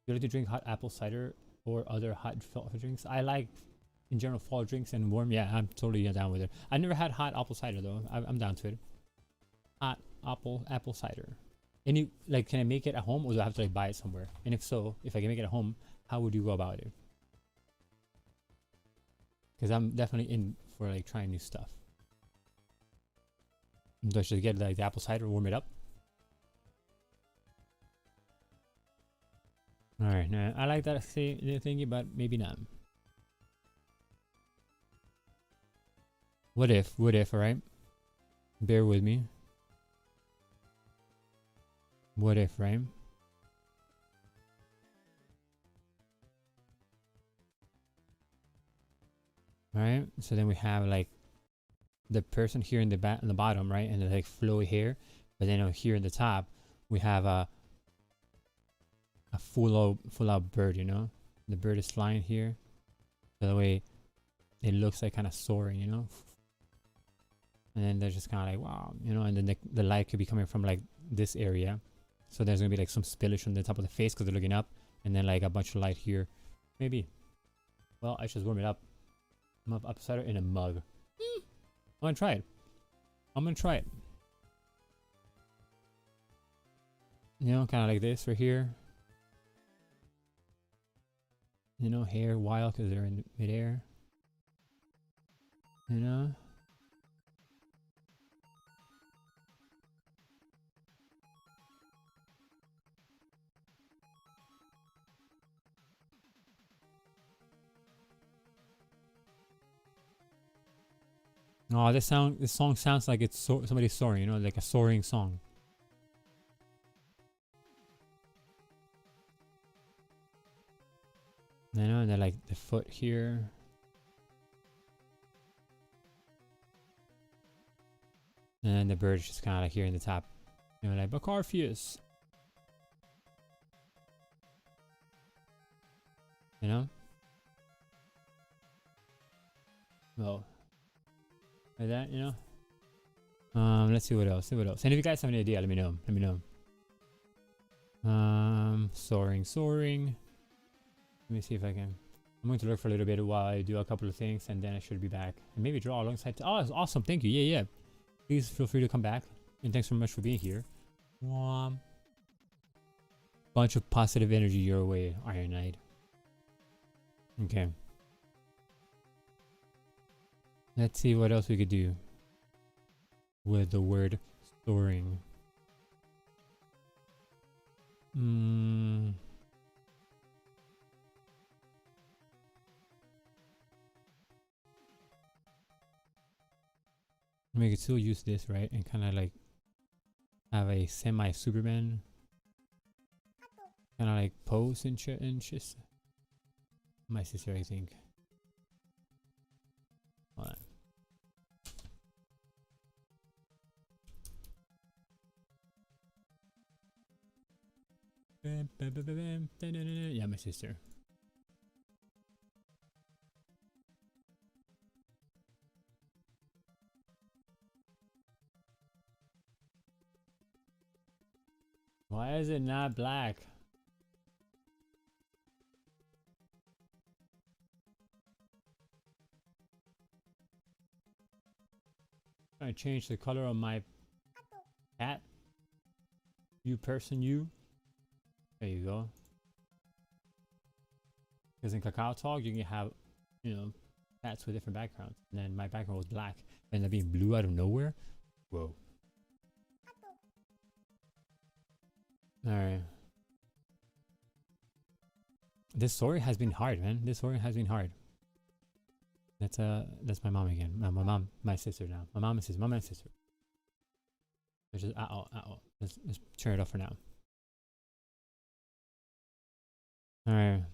You like to drink hot apple cider or other hot fall drinks? I like, in general, fall drinks and warm. Yeah, I'm totally down with it. I never had hot apple cider though. I'm down to it. Hot apple cider. Any, like, can I make it at home or do I have to like buy it somewhere? And if so, if I can make it at home, how would you go about it? Because I'm definitely in for like trying new stuff. Do I just get like the apple cider, warm it up? Alright, now I like that thingy, but maybe not. What if, alright? Bear with me. What if, right? Alright, so then we have like the person here in the bottom, right? And the like flowy hair. But then here in the top, we have a full out bird, you know? The bird is flying here. So the way it looks like kind of soaring, you know? And then they're just kind of like, wow, you know? And then the light could be coming from like this area. So there's gonna be like some spillage on the top of the face because they're looking up, and then like a bunch of light here. Maybe. Well, I should warm it up. I'm up upside in a mug. I'm gonna try it. You know, kind of like this right here. You know, hair wild because they're in midair. You know. Oh, this song sounds like it's somebody soaring, you know, like a soaring song. You know, and then like the foot here. And then the bird is just kind of like here in the top. You know, like Bacarfius. You know? Well, like that, you know? Let's see what else. See what else. And if you guys have any idea, let me know. Let me know. Soaring. Let me see if I can. I'm going to look for a little bit while I do a couple of things, and then I should be back. And maybe draw alongside. Oh, it's awesome. Thank you. Yeah. Please feel free to come back. And thanks so much for being here. Bunch of positive energy your way, Iron Knight. Okay. Let's see what else we could do with the word soaring. We could still use this, right? And kind of like have a semi-Superman kind of like pose and shit and just my sister, I think. Hold on. Yeah, my sister. Why is it not black? I change the color of my hat. You person, you. There you go. Because in Kakao Talk, you can have, you know, hats with different backgrounds. And then my background was black. And then being blue out of nowhere. Whoa. Alright. This story has been hard, man. This story has been hard. That's my mom again. My sister now. My mom and sister. Which is let's turn it off for now. Alright.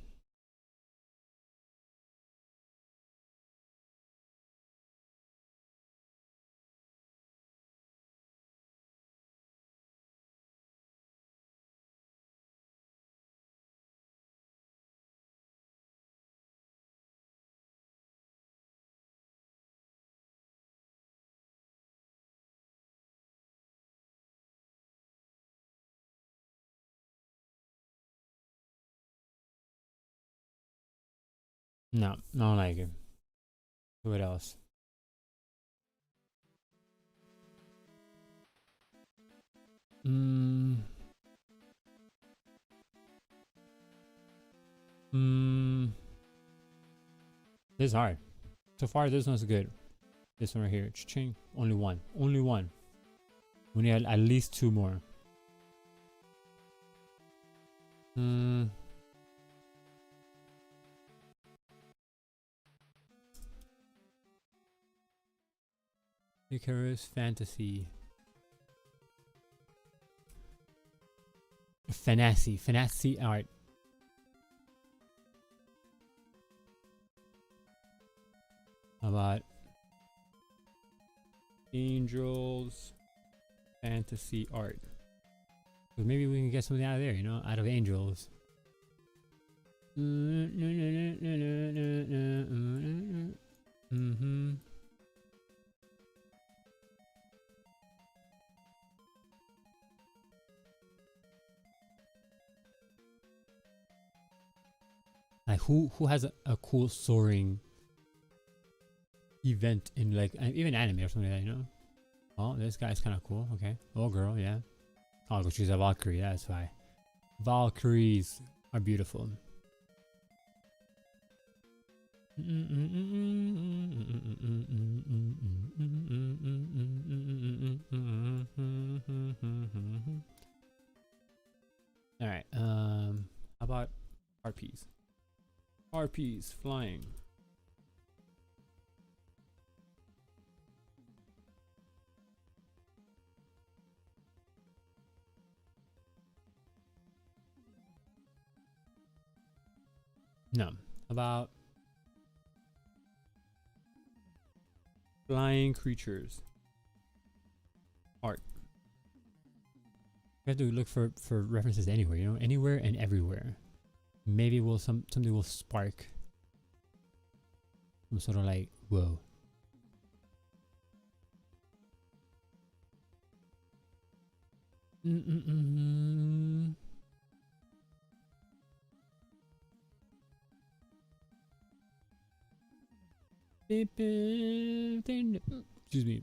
No, I don't like it. What else? This is hard. So far, this one's good. This one right here. Cha-ching. Only one. Only one. We need at least two more. Icarus Fantasy. Fantasy art. How about Angels Fantasy art? Because maybe we can get something out of there, you know, out of Angels. Like who has a cool soaring event in like even anime or something like that, you know? Oh, this guy's kind of cool. Okay. Oh, girl, yeah. Oh, she's a Valkyrie. That's why. Valkyries are beautiful. All right. How about harpies? Harpies flying. No. About flying creatures. Art. You have to look for references anywhere, you know, anywhere and everywhere. Maybe will something will spark. I'm sort of like, whoa. Mm-mm-mm. Excuse me.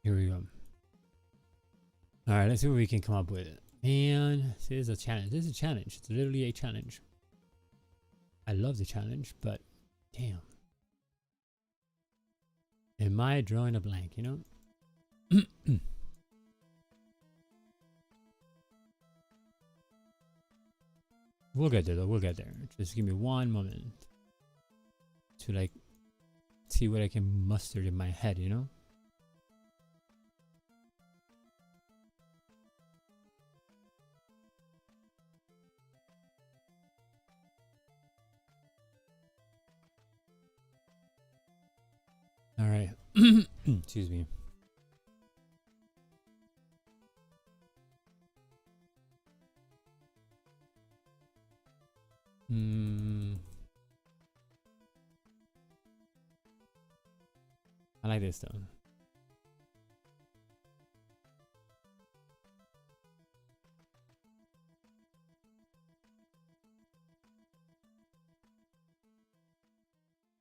Here we go. All right, let's see what we can come up with. And this is a challenge. This is a challenge. It's literally a challenge. I love the challenge, but damn. Am I drawing a blank, you know? We'll get there though, we'll get there. Just give me one moment to like see what I can muster in my head, you know? All right. Excuse me. I like this though.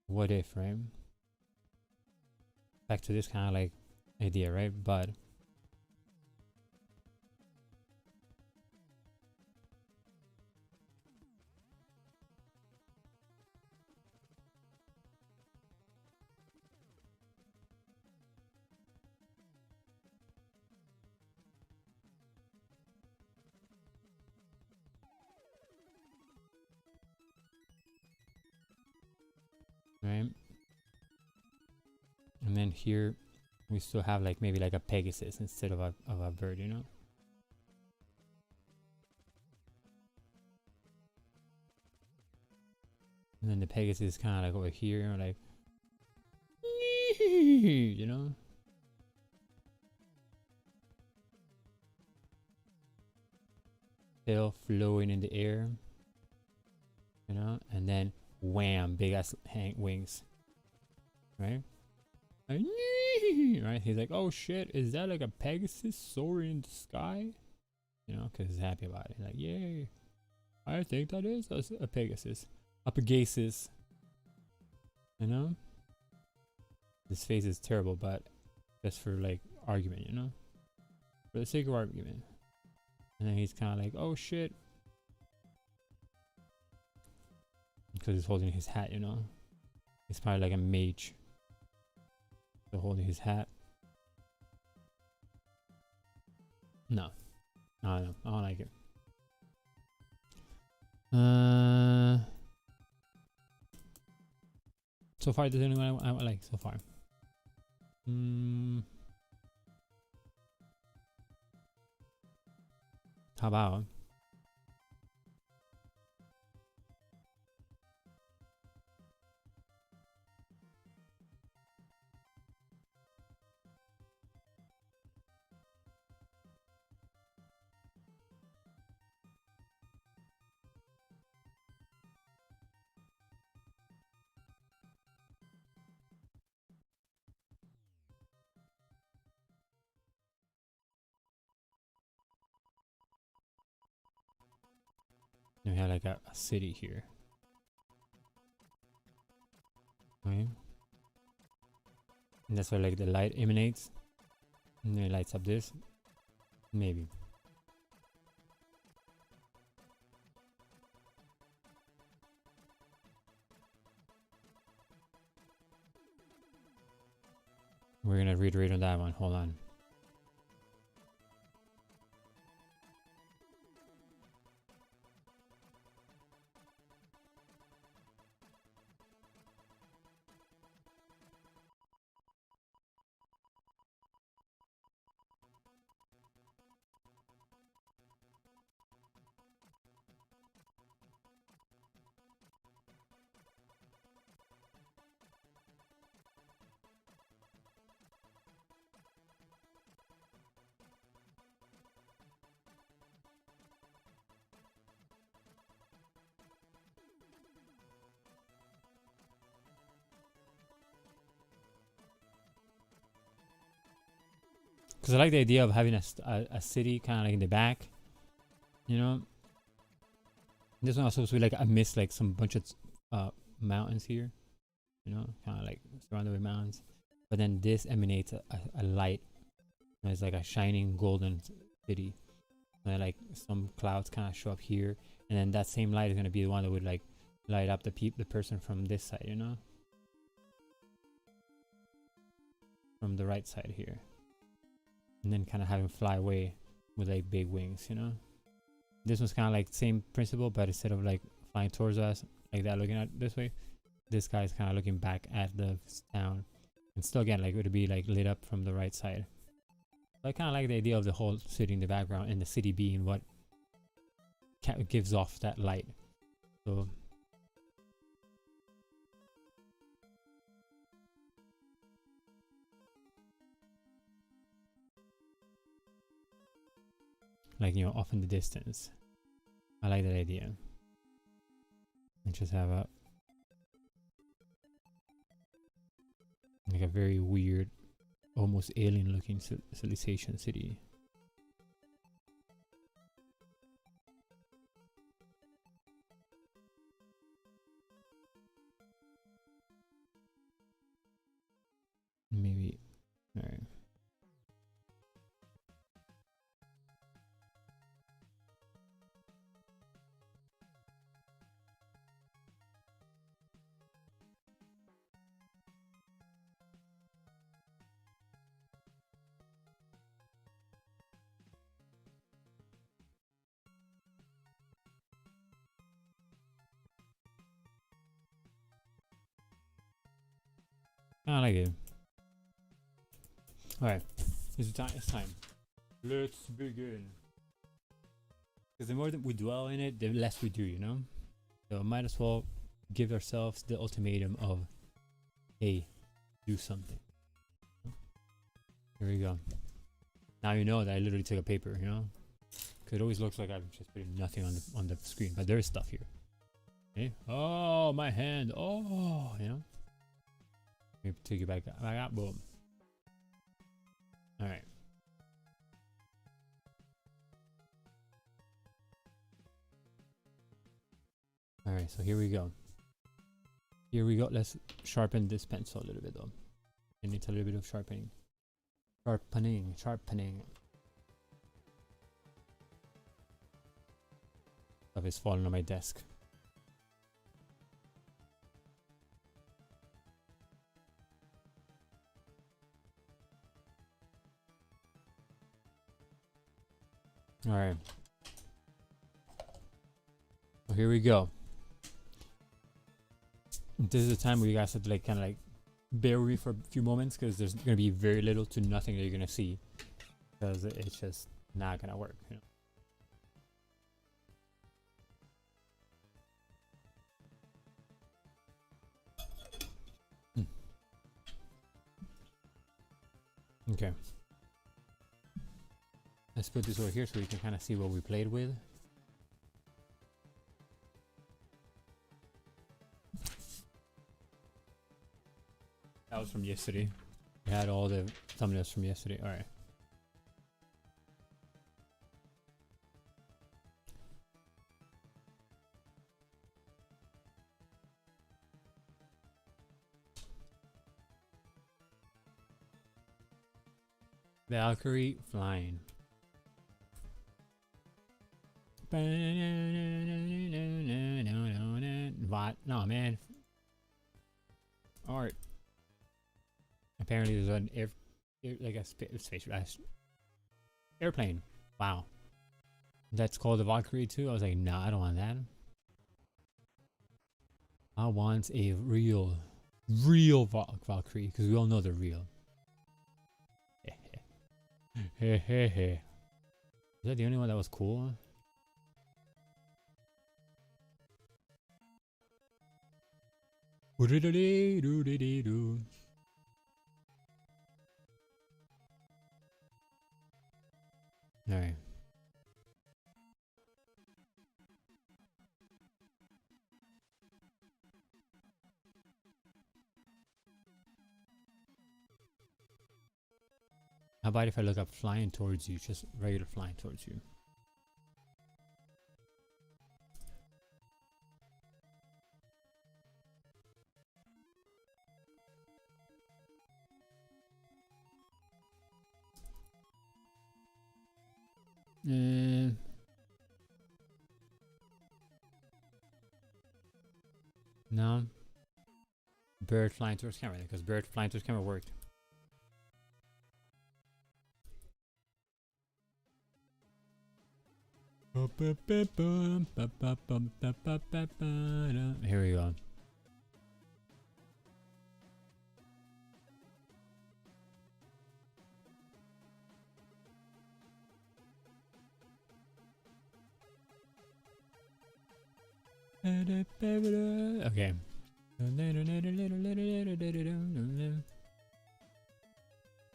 What if, right? Back to this kind of like idea, right? But right? And then here we still have like maybe like a Pegasus instead of a bird, you know? And then the Pegasus is kind of like over here, like, you know? Still flowing in the air, you know? And then wham, big ass wings, right? Like, right? He's like, oh shit, is that like a Pegasus soaring in the sky? You know, because he's happy about it. Like, yay, I think that is a Pegasus. A Pegasus. You know? This face is terrible, but just for like argument, you know? For the sake of argument. And then he's kind of like, oh shit. Because he's holding his hat, you know? He's probably like a mage. So holding his hat. No. I don't know. I don't like it. So far, there's anyone I like so far. How about we have like a city here, right? And that's where like the light emanates, and then it lights up this. Maybe. We're gonna reiterate on that one. Hold on. Because I like the idea of having a city kind of like in the back, you know. This one also supposed to be like a mist, like some bunch of mountains here, you know, kind of like surrounded by mountains. But then this emanates a light. And it's like a shining golden city. And then like some clouds kind of show up here, and then that same light is gonna be the one that would like light up the person from this side, you know, from the right side here, and then kind of have him fly away with like big wings, you know. This one's kind of like same principle, but instead of like flying towards us like that, looking at this way, this guy's kind of looking back at the town, and still again like it would be like lit up from the right side. I kind of like the idea of the whole city in the background and the city being what gives off that light. So like, you know, off in the distance. I like that idea. And just have a like a very weird, almost alien looking civilization city. Maybe, alright. I like it. Alright, it's time. Let's begin. Because the more that we dwell in it, the less we do, you know? So might as well give ourselves the ultimatum of, hey, do something. Here we go. Now you know that I literally took a paper, you know? Because it always looks like I'm just putting nothing on the screen, but there is stuff here. Okay? Oh, my hand. Oh, you know? Let me take you back up. Boom. Alright. Alright, so here we go. Let's sharpen this pencil a little bit though. It needs a little bit of sharpening. Sharpening. Stuff is falling on my desk. Alright. So here we go. This is the time where you guys have to like kind of like bear with me for a few moments, because there's gonna be very little to nothing that you're gonna see, because it's just not gonna work, you know. Okay. Let's put this over here so we can kind of see what we played with. That was from yesterday. We had all the thumbnails from yesterday. Alright. Valkyrie flying. What? No, man. Alright. Apparently there's an like a space airplane. Wow. That's called the Valkyrie too? I was like, nah, I don't want that. I want a real Valkyrie, because we all know they're real. Hey. Is that the only one that was cool? Alright. How about if I look up flying towards you, just regular flying towards you? No. Bird flying towards camera, because bird flying towards camera worked. Here we go. Okay. I'm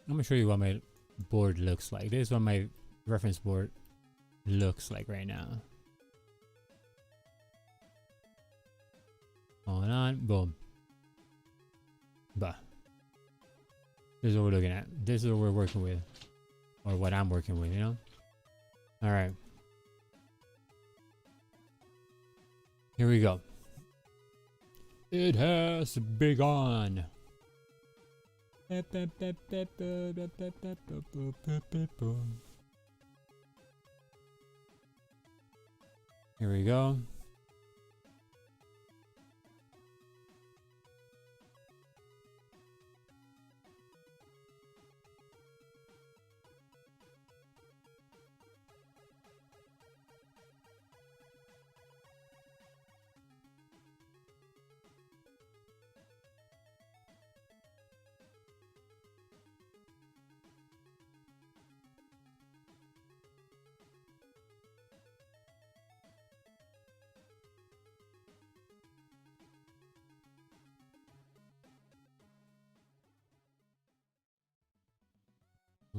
gonna show you what my board looks like. This is what my reference board looks like right now. Hold on, boom. Bah. This is what we're looking at. This is what we're working with. Or what I'm working with, you know? Alright. Here we go. It has begun. Here we go.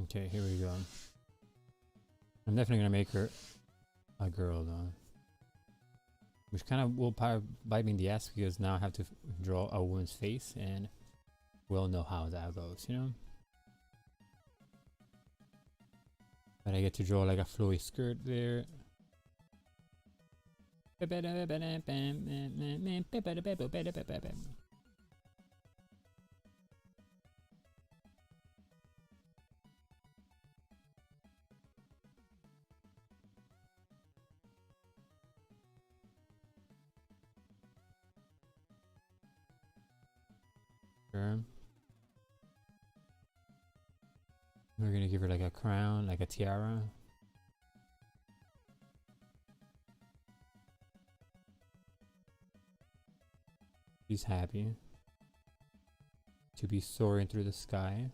Okay, here we go. I'm definitely gonna make her a girl though. Which kind of will probably bite me in the ass because now I have to draw a woman's face and we'll know how that goes, you know? But I get to draw like a flowy skirt there. Sure. We're gonna give her like a crown, like a tiara. She's happy to be soaring through the sky.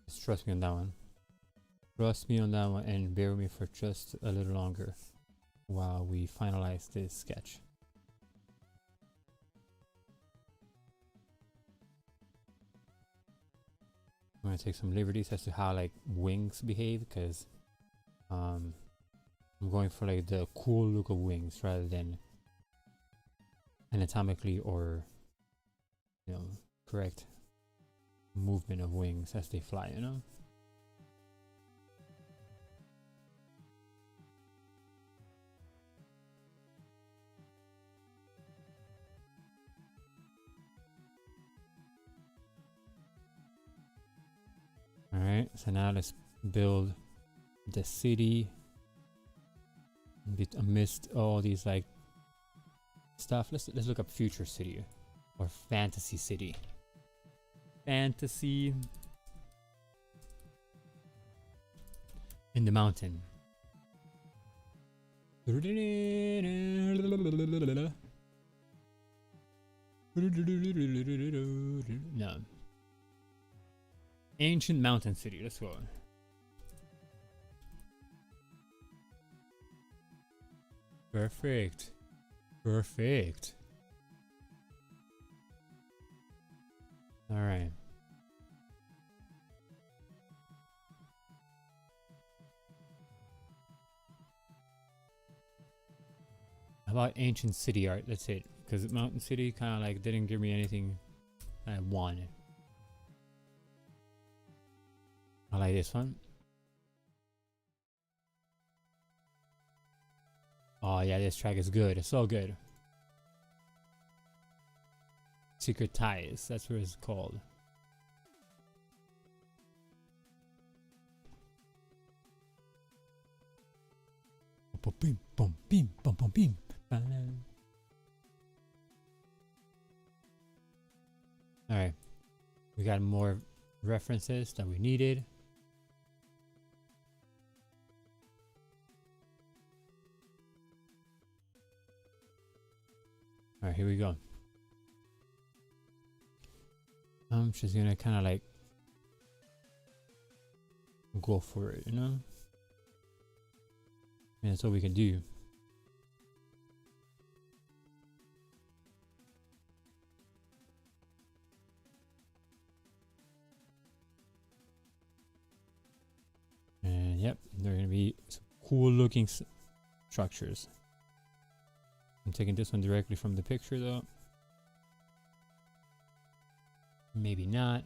Just trust me on that one. Trust me on that one and bear with me for just a little longer while we finalize this sketch. I'm gonna take some liberties as to how like wings behave because I'm going for like the cool look of wings rather than anatomically or correct movement of wings as they fly, you know? Alright, so now let's build the city amidst all these like stuff. Let's look up future city or fantasy city. Fantasy in the mountain. No. Ancient mountain city. Let's go. Perfect. Perfect. All right. How about ancient city art? That's it. Because mountain city kind of like didn't give me anything I wanted. I like this one. Oh yeah, this track is good. It's so good. Secret Ties, that's what it's called. Boom, boom, boom, boom, boom, boom. Alright. We got more references that we needed. Alright, here we go. I'm just gonna kind of like go for it, you know? And that's what we can do. And yep, there are gonna be some cool looking structures. I'm taking this one directly from the picture though. Maybe not.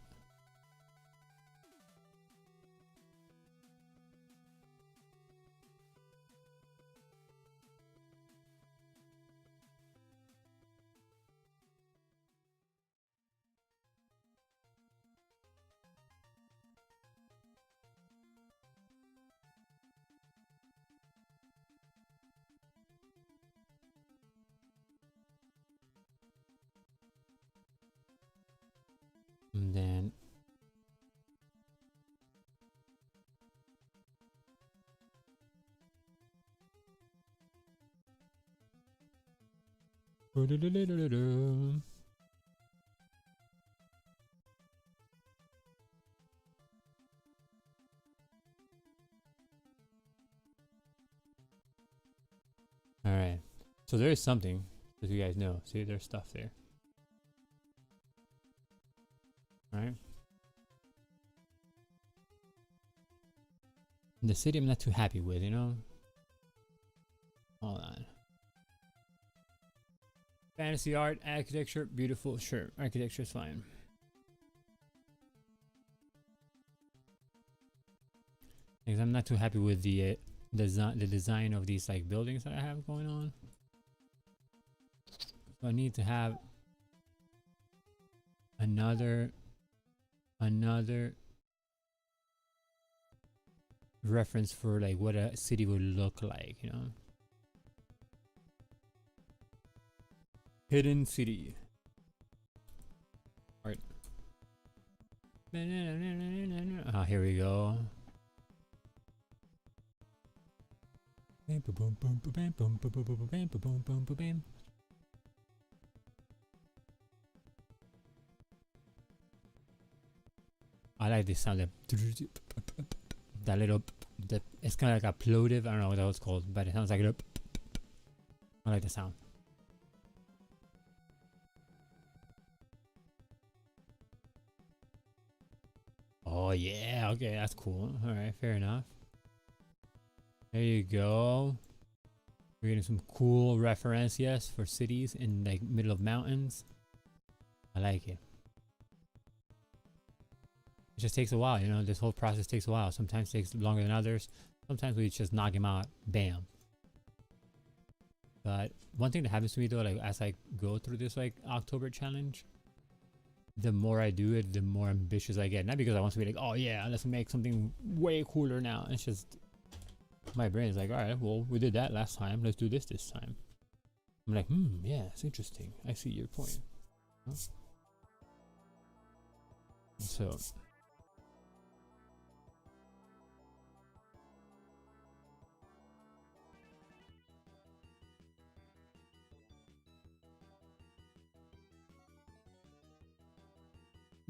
And then alright. So there is something, as you guys know. See, there's stuff there. Right? The city I'm not too happy with, you know? Hold on. Fantasy art, architecture, beautiful. Sure, architecture is fine. Because I'm not too happy with the design of these like buildings that I have going on. So I need to have another reference for like what a city would look like, you know? Hidden city. Art. Ah, here we go. I like this sound. That little, it's kind of like a plosive. I don't know what that was called, but it sounds like a. I like the sound. Oh yeah, okay, that's cool. All right, fair enough. There you go. We're getting some cool reference, yes, for cities in like middle of mountains. I like it. It just takes a while, you know. This whole process takes a while. Sometimes it takes longer than others. Sometimes we just knock him out, bam. But one thing that happens to me though, like as I go through this like October challenge, the more I do it, the more ambitious I get. Not because I want to be like, oh yeah, let's make something way cooler now. It's just my brain is like, all right, well, we did that last time. Let's do this time. I'm like, yeah, it's interesting. I see your point. Huh? So.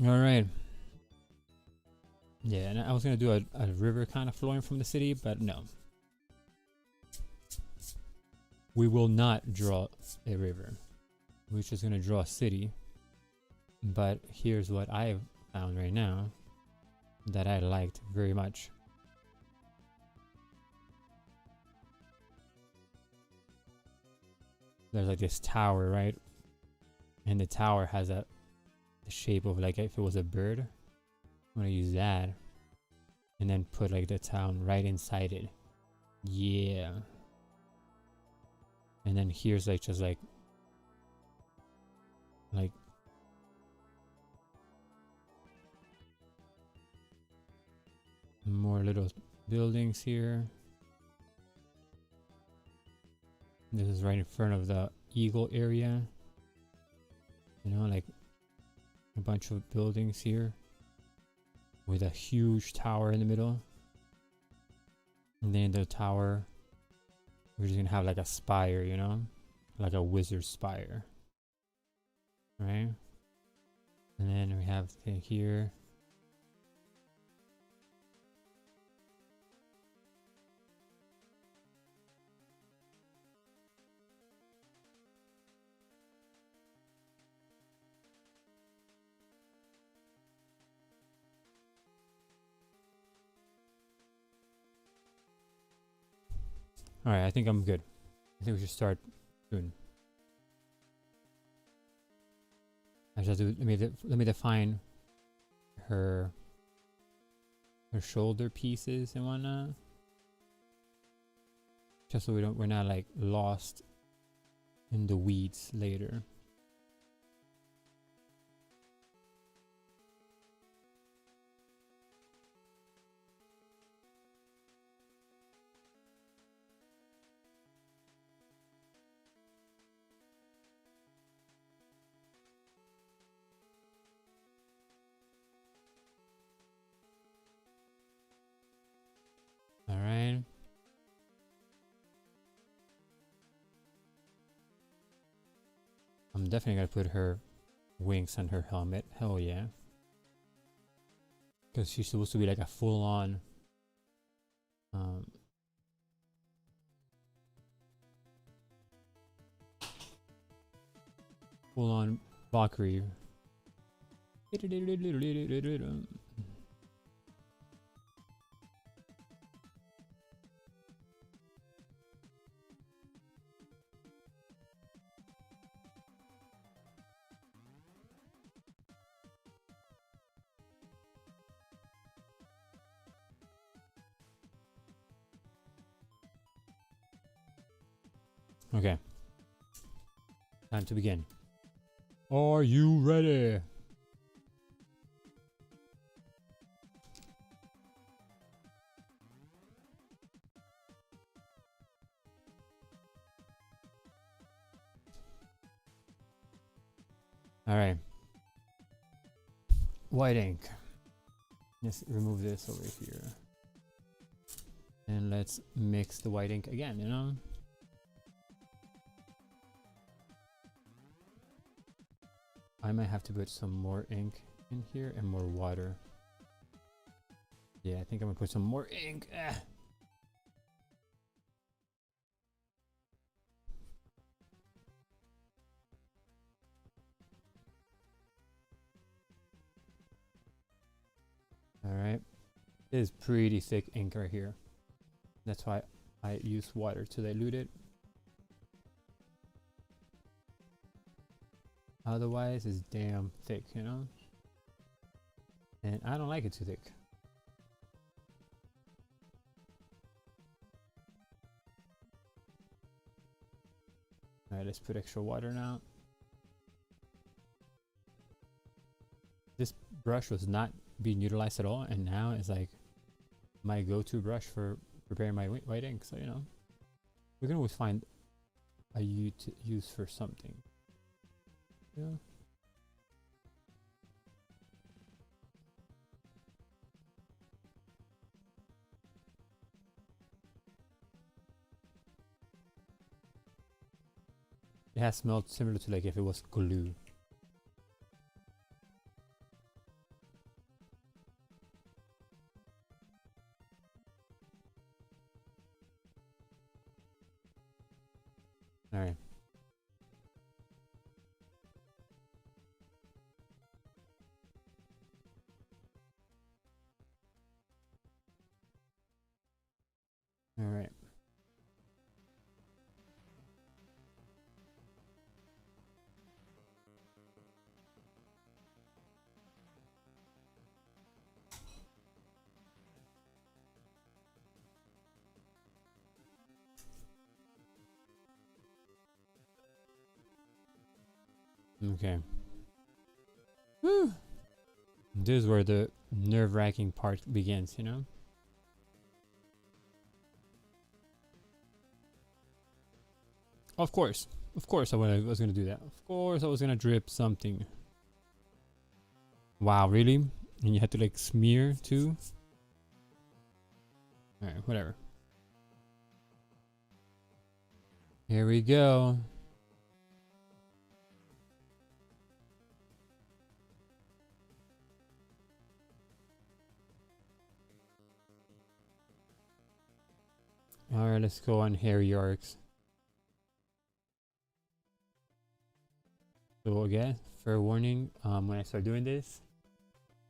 All right. Yeah, and I was gonna do a river kind of flowing from the city, but no. We will not draw a river. We're just gonna draw a city. But here's what I found right now that I liked very much. There's like this tower, right? And the tower has the shape of like if it was a bird. I'm gonna use that. and then put like the town right inside it. Yeah. And then here's like just like more little buildings here. This is right in front of the eagle area. You know, like a bunch of buildings here with a huge tower in the middle. And then the tower, we're just gonna have like a spire, you know, like a wizard spire, right? And then we have thing here. All right, I think I'm good. I think we should start soon. I just have to let me define her shoulder pieces and whatnot, just so we're not like lost in the weeds later. All right. I'm definitely gonna put her wings on her helmet. Hell yeah. Because she's supposed to be like a full-on Valkyrie. Okay. Time to begin. Are you ready? All right. White ink. Let's remove this over here. And let's mix the white ink again, you know? I might have to put some more ink in here and more water. Yeah, I think I'm gonna put some more ink. Ah. Alright. This is pretty thick ink right here. That's why I use water to dilute it. Otherwise, it's damn thick, you know? And I don't like it too thick. Alright, let's put extra water now. This brush was not being utilized at all, and now it's like my go-to brush for preparing my white ink. So, you know, we can always find a use for something. Yeah. It has smelled similar to like if it was glue. All right. All right. Okay. Whew. This is where the nerve-wracking part begins, you know? Of course. Of course I was gonna do that. Of course I was gonna drip something. Wow, really? And you had to like smear too? Alright, whatever. Here we go. Alright, let's go on hairy arcs. So again, fair warning, when I start doing this,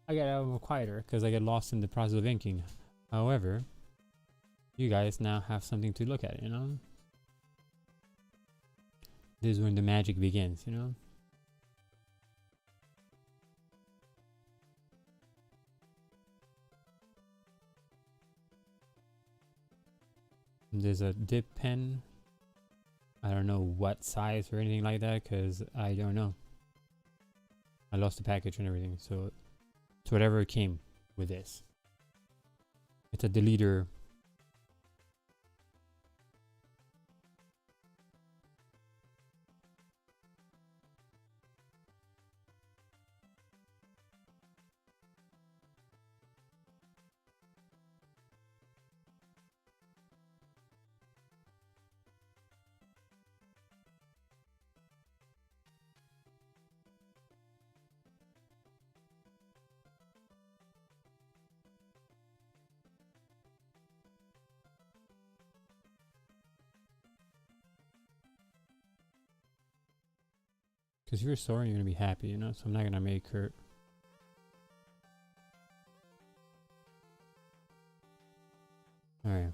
I get a little quieter because I get lost in the process of inking. However, you guys now have something to look at, you know? This is when the magic begins, you know? There's a dip pen. I don't know what size or anything like that because I don't know. I lost the package and everything, so it's whatever came with this. It's a deleter. Because if you're Soaring, you're gonna be happy, you know? So I'm not gonna make her. Alright.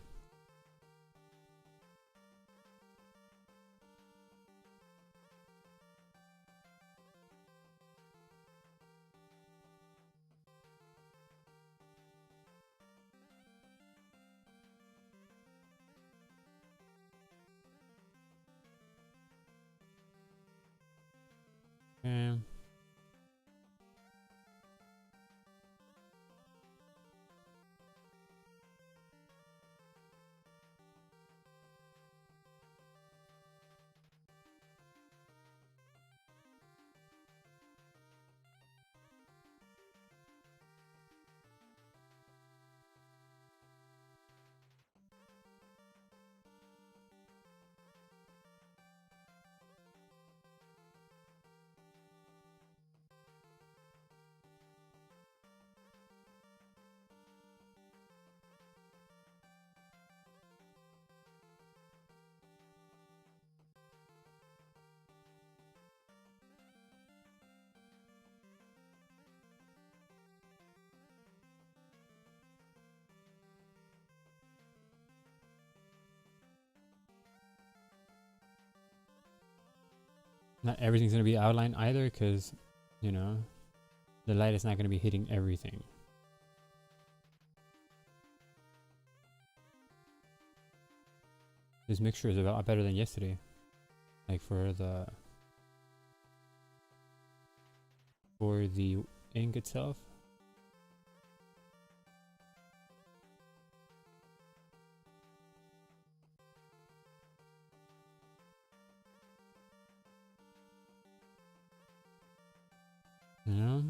Okay. Not everything's gonna be outlined either, because, you know, the light is not gonna be hitting everything. This mixture is a lot better than yesterday. Like for the ink itself. You know?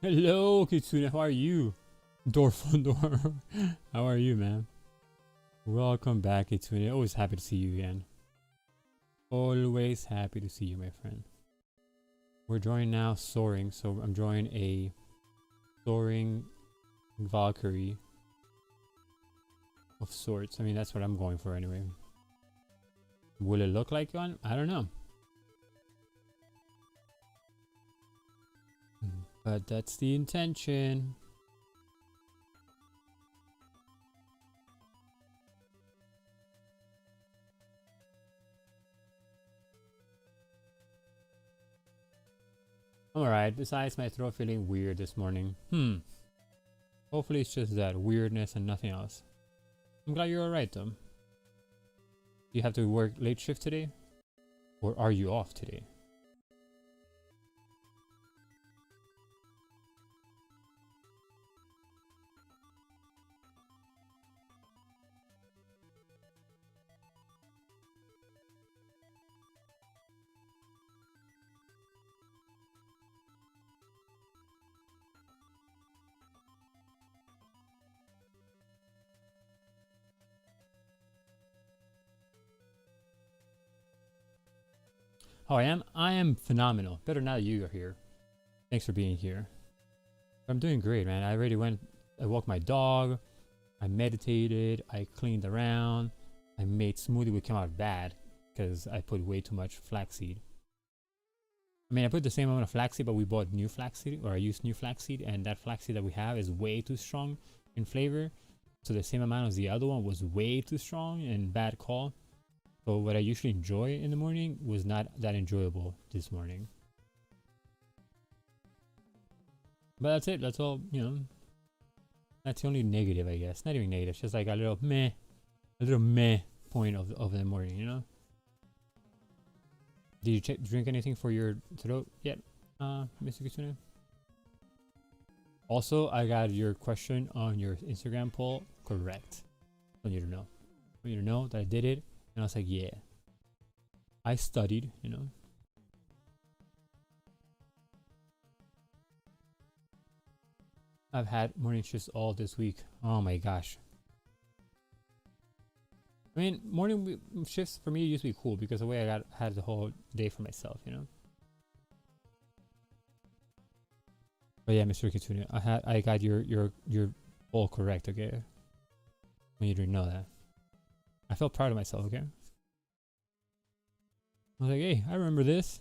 Hello, Kitsune, how are you? Dorfondor, how are you, man? Welcome back, Kitsune. Always happy to see you again. Always happy to see you, my friend. We're drawing now Soaring, so I'm drawing a Soaring Valkyrie of sorts. I mean, that's what I'm going for anyway. Will it look like one? I don't know. But that's the intention. I'm alright. Besides my throat feeling weird this morning. Hopefully it's just that weirdness and nothing else. I'm glad you're alright though. You have to work late shift today? Or are you off today? Oh, I am? I am phenomenal. Better now that you are here. Thanks for being here. I'm doing great, man. I already went, I walked my dog, I meditated, I cleaned around, I made smoothie, which came out bad because I put way too much flaxseed. I mean, I put the same amount of flaxseed, but we bought new flaxseed, or I used new flaxseed, and that flaxseed that we have is way too strong in flavor. So the same amount as the other one was way too strong and bad call. So what I usually enjoy in the morning was not that enjoyable this morning. But that's it. That's all, you know. That's the only negative, I guess. Not even negative. It's just like a little meh point of the morning, you know? Did you drink anything for your throat yet, Mr. Kitsune? Also, I got your question on your Instagram poll correct. I want you to know. I want you to know that I did it. And I was like, yeah. I studied, you know. I've had morning shifts all this week. Oh my gosh. I mean, morning shifts for me used to be cool because the way I had the whole day for myself, you know. But yeah, Mr. Kitsune, I got your all correct, okay? I want you to know that. I felt proud of myself, okay? I was like, hey, I remember this.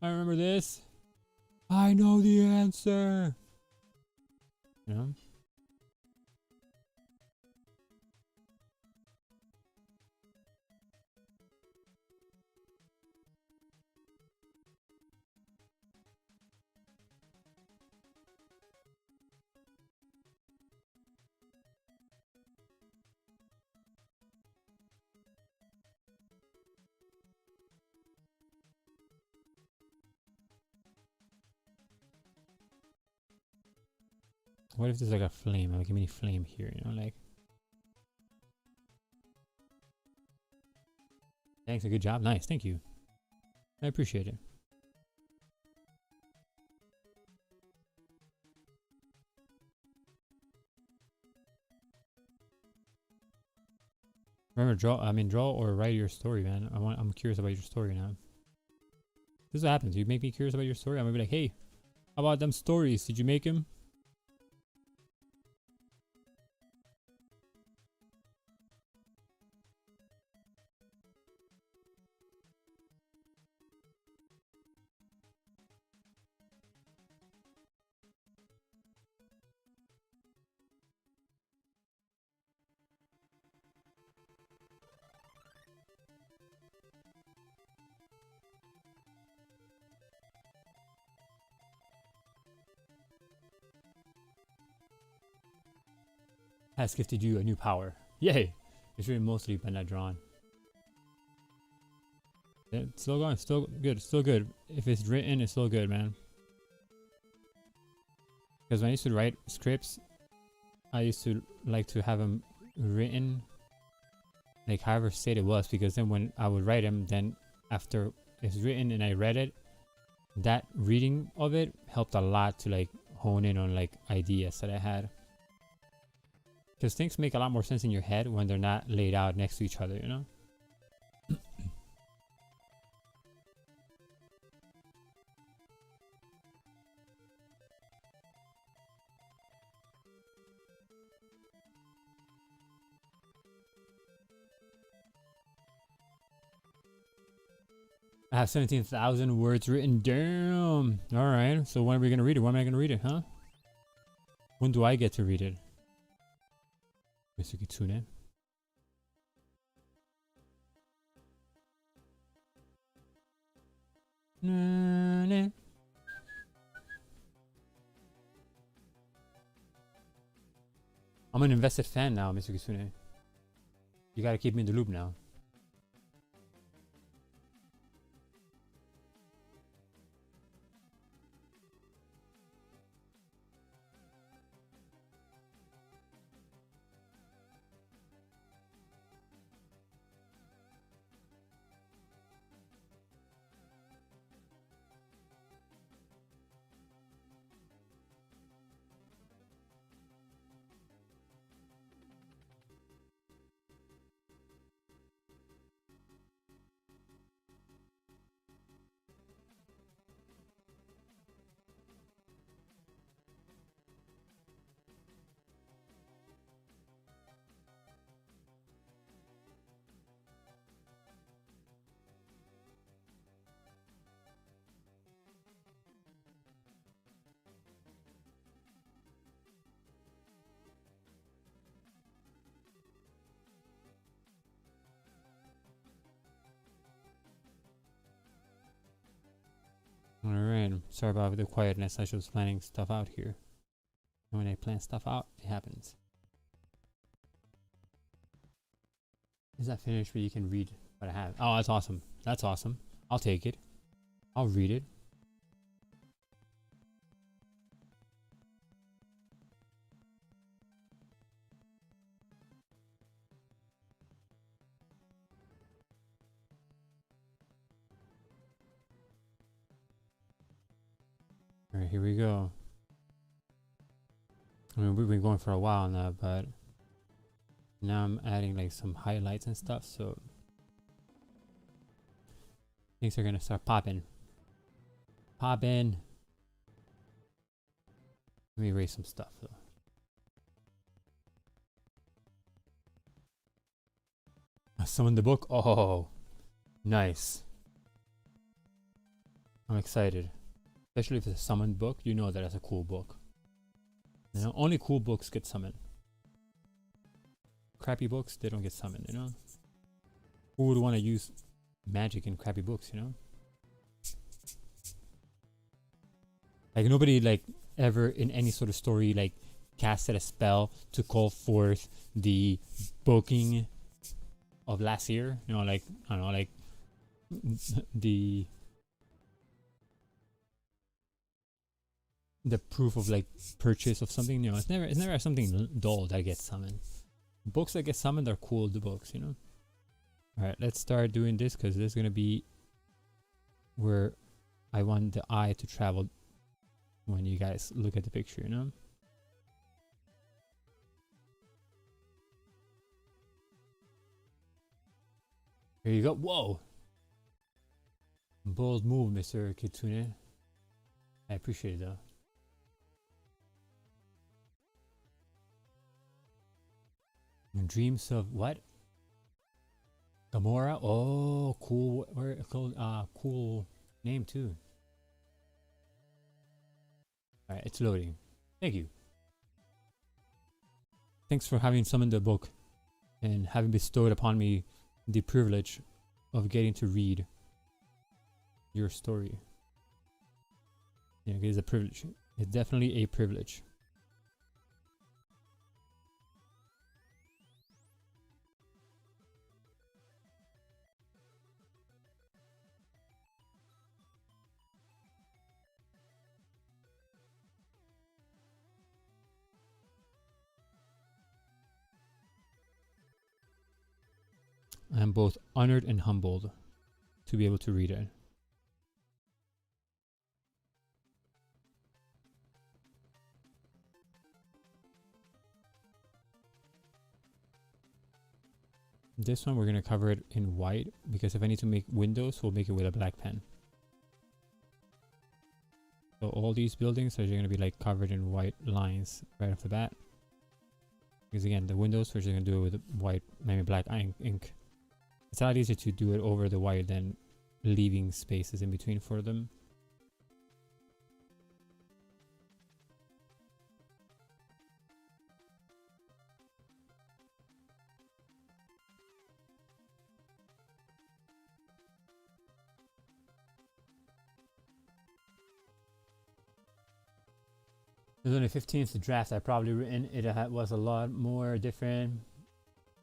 I remember this. I know the answer. You know? What if there's like a flame, like a mini flame here, you know, like. Thanks, a good job. Nice, thank you. I appreciate it. Remember, draw or write your story, man. I'm curious about your story now. This is what happens. You make me curious about your story. I'm gonna be like, hey, how about them stories? Did you make them? Has gifted you a new power. Yay! It's really mostly been not drawn. Yeah, it's still going, still good, still good. If it's written, it's still good, man. Because when I used to write scripts, I used to like to have them written like however state it was, because then when I would write them, then after it's written and I read it, that reading of it helped a lot to like hone in on like ideas that I had. Because things make a lot more sense in your head when they're not laid out next to each other, you know? I have 17,000 words written. Damn! Alright, so when are we gonna read it? When am I gonna read it, huh? When do I get to read it? Mr. Kitsune. I'm an invested fan now, Mr. Kisune. You gotta keep me in the loop now. Alright, sorry about the quietness. I was planning stuff out here. And when I plan stuff out, it happens. Is that finished where you can read what I have? Oh, that's awesome. That's awesome. I'll take it. I'll read it. Alright, here we go. I mean, we've been going for a while now, but now I'm adding like some highlights and stuff, so things are gonna start popping. Popping. Let me erase some stuff though. I summoned the book. Oh, nice. I'm excited. Especially if it's a summoned book, you know that it's a cool book. You know, only cool books get summoned. Crappy books, they don't get summoned, you know? Who would want to use magic in crappy books, you know? Like nobody like ever in any sort of story like casted a spell to call forth the booking of last year. You know, like I don't know, like the proof of like purchase of something. You know, it's never something dull that gets summoned. Books that get summoned are cool. The books, you know. All right, let's start doing this because this is gonna be where I want the eye to travel when you guys look at the picture, you know. Here you go. Whoa! Bold move, Mr. Kitsune. I appreciate it though. Dreams of what? Gamora? Oh, cool. Where called? Cool name too. All right, it's loading. Thank you. Thanks for having summoned the book and having bestowed upon me the privilege of getting to read your story. Yeah, it is a privilege. It's definitely a privilege. I am both honored and humbled to be able to read it. This one we're going to cover it in white because if I need to make windows, we'll make it with a black pen. So all these buildings are going to be like covered in white lines right off the bat. Because again, the windows we're just going to do it with white, maybe black ink. It's a lot easier to do it over the white than leaving spaces in between for them. There's only 15th draft I probably written. It was a lot more different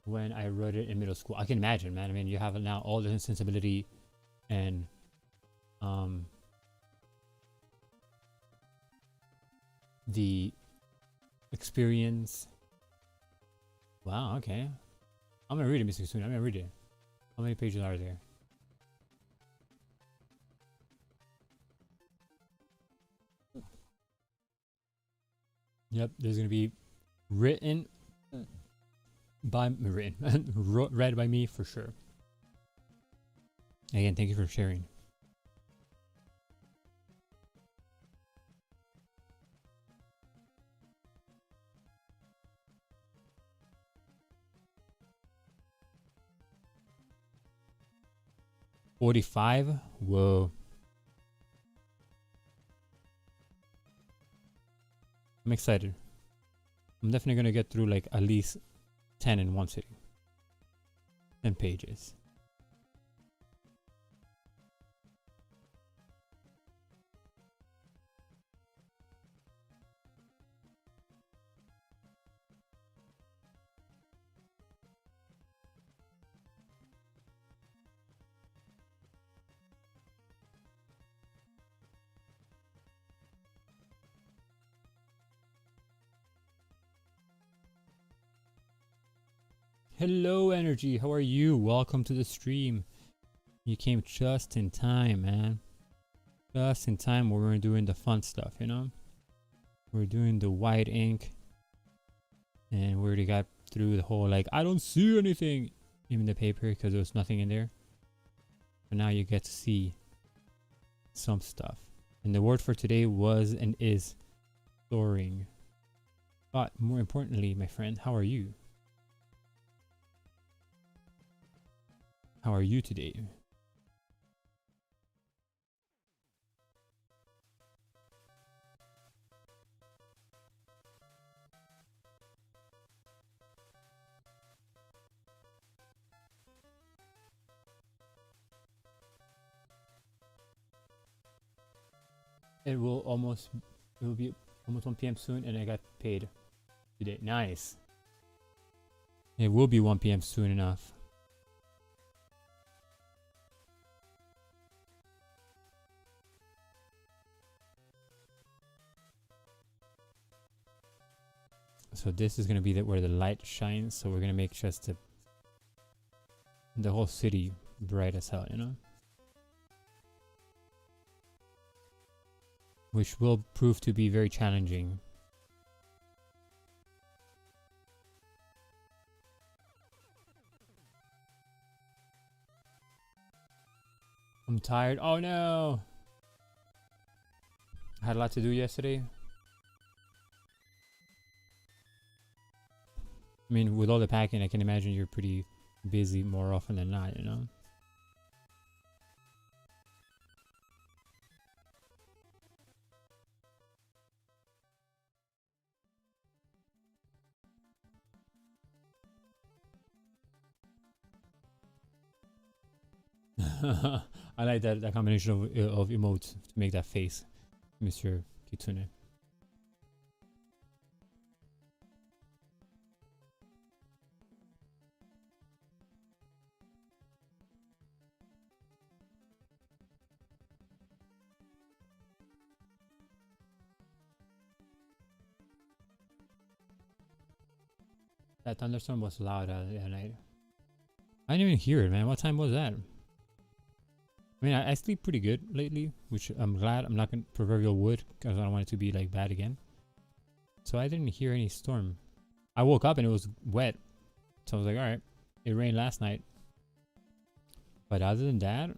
when I wrote it in middle school. I can imagine, man. I mean, you have now all the sensibility and um the experience. Wow, okay. I'm gonna read it, Mr. Soon. I'm gonna read it. How many pages are there? Yep, there's gonna be written by read by me for sure. Again, thank you for sharing. $45? Whoa. I'm excited. I'm definitely gonna get through like at least 10 in one sitting. 10 pages. Hello, Energy. How are you? Welcome to the stream. You came just in time, man. Just in time when we're doing the fun stuff, you know? We're doing the white ink. And we already got through the whole, like, I don't see anything in the paper because there was nothing in there. But now you get to see some stuff. And the word for today was and is soaring. But more importantly, my friend, how are you? How are you today? It will be almost 1 p.m. soon, and I got paid today. Nice. It will be 1 p.m. soon enough. So this is gonna be where the light shines. So we're gonna make just the whole city bright as hell, you know. Which will prove to be very challenging. I'm tired. Oh no! I had a lot to do yesterday. I mean, with all the packing, I can imagine you're pretty busy more often than not, you know? I like that combination of emotes to make that face, Mr. Kitsune. That thunderstorm was loud at night. I didn't even hear it, man. What time was that? I mean, I sleep pretty good lately, which I'm glad. I'm not gonna proverbial wood because I don't want it to be like bad again. So I didn't hear any storm. I woke up and it was wet, so I was like, all right, it rained last night. But other than that,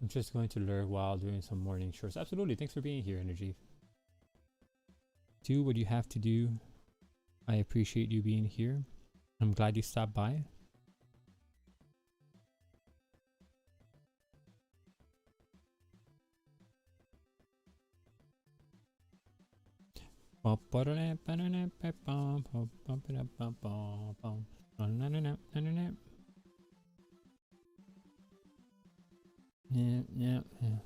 I'm just going to lurk while doing some morning chores. Absolutely. Thanks for being here, Energy. Do what you have to do. I appreciate you being here. I'm glad you stopped by. Yeah.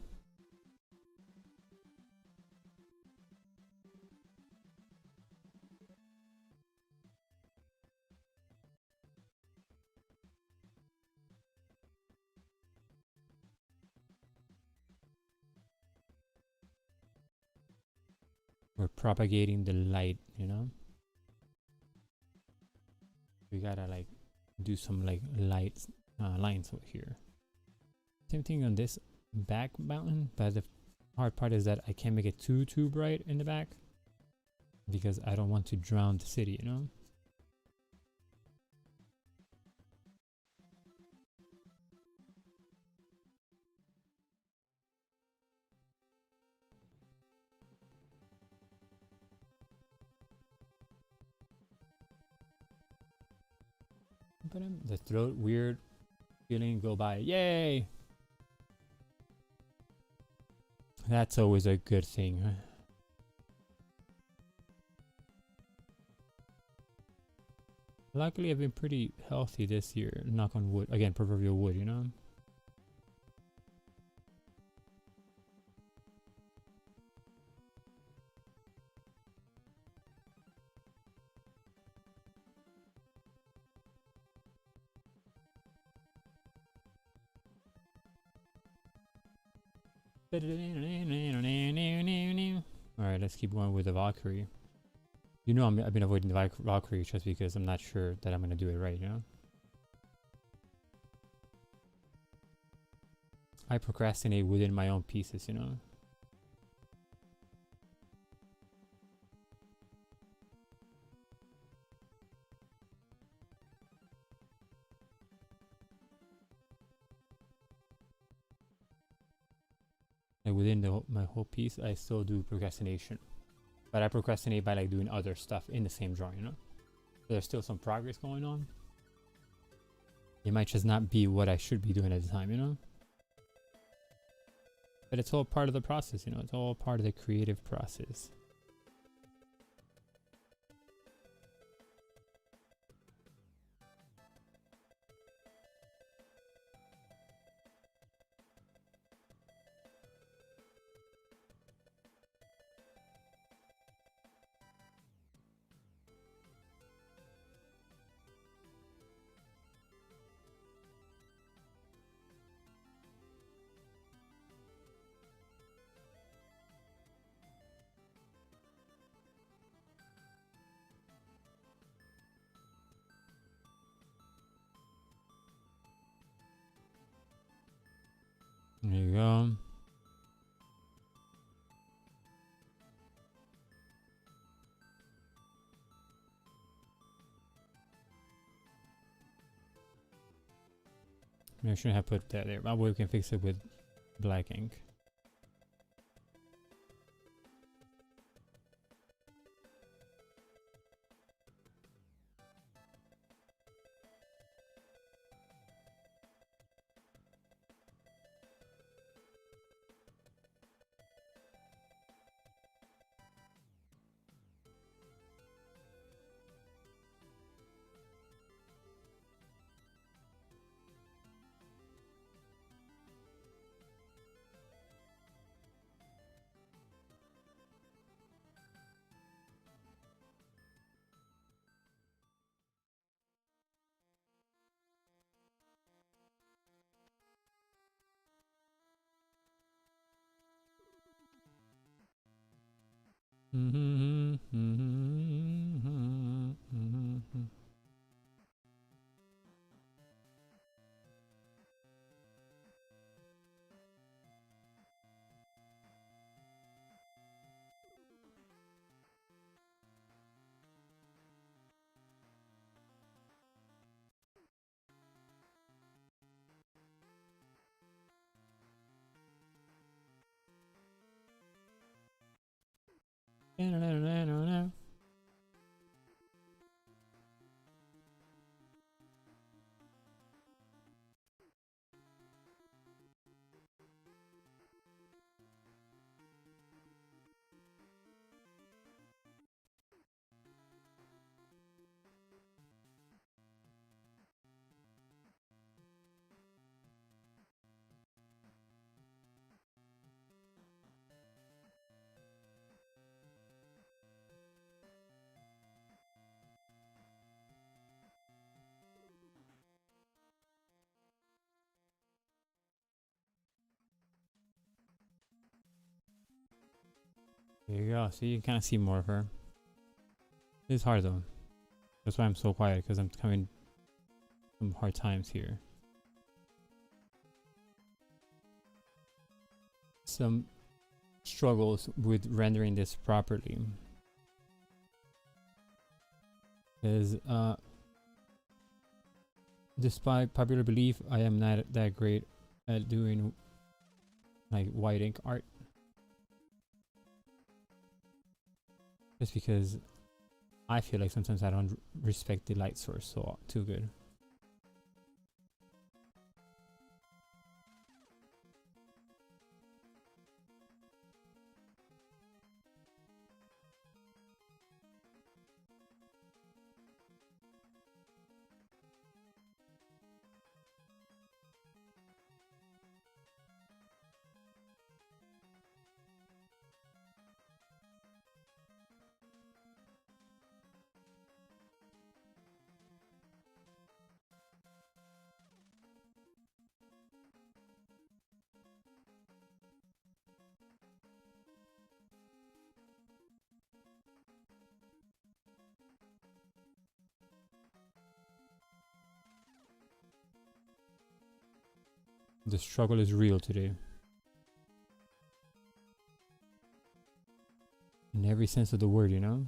We're propagating the light, you know? We gotta like do some like light lines over here. Same thing on this back mountain, but the hard part is that I can't make it too bright in the back because I don't want to drown the city, you know? The throat weird feeling go by. Yay! That's always a good thing. Luckily, I've been pretty healthy this year. Knock on wood. Again, proverbial wood, you know? Alright, let's keep going with the Valkyrie. You know I've been avoiding the Valkyrie just because I'm not sure that I'm gonna do it right, you know? I procrastinate within my own pieces, you know? Like within my whole piece, I still do procrastination. But I procrastinate by like doing other stuff in the same drawing, you know? So there's still some progress going on. It might just not be what I should be doing at the time, you know? But it's all part of the process, you know? It's all part of the creative process. There you go. Maybe I shouldn't have put that there. But we can fix it with black ink. There you go. So you can kind of see more of her. It's hard though. That's why I'm so quiet, because I'm having some hard times here. Some struggles with rendering this properly. Because despite popular belief, I am not that great at doing like white ink art. Just because I feel like sometimes I don't respect the light source so too good. The struggle is real today. In every sense of the word, you know?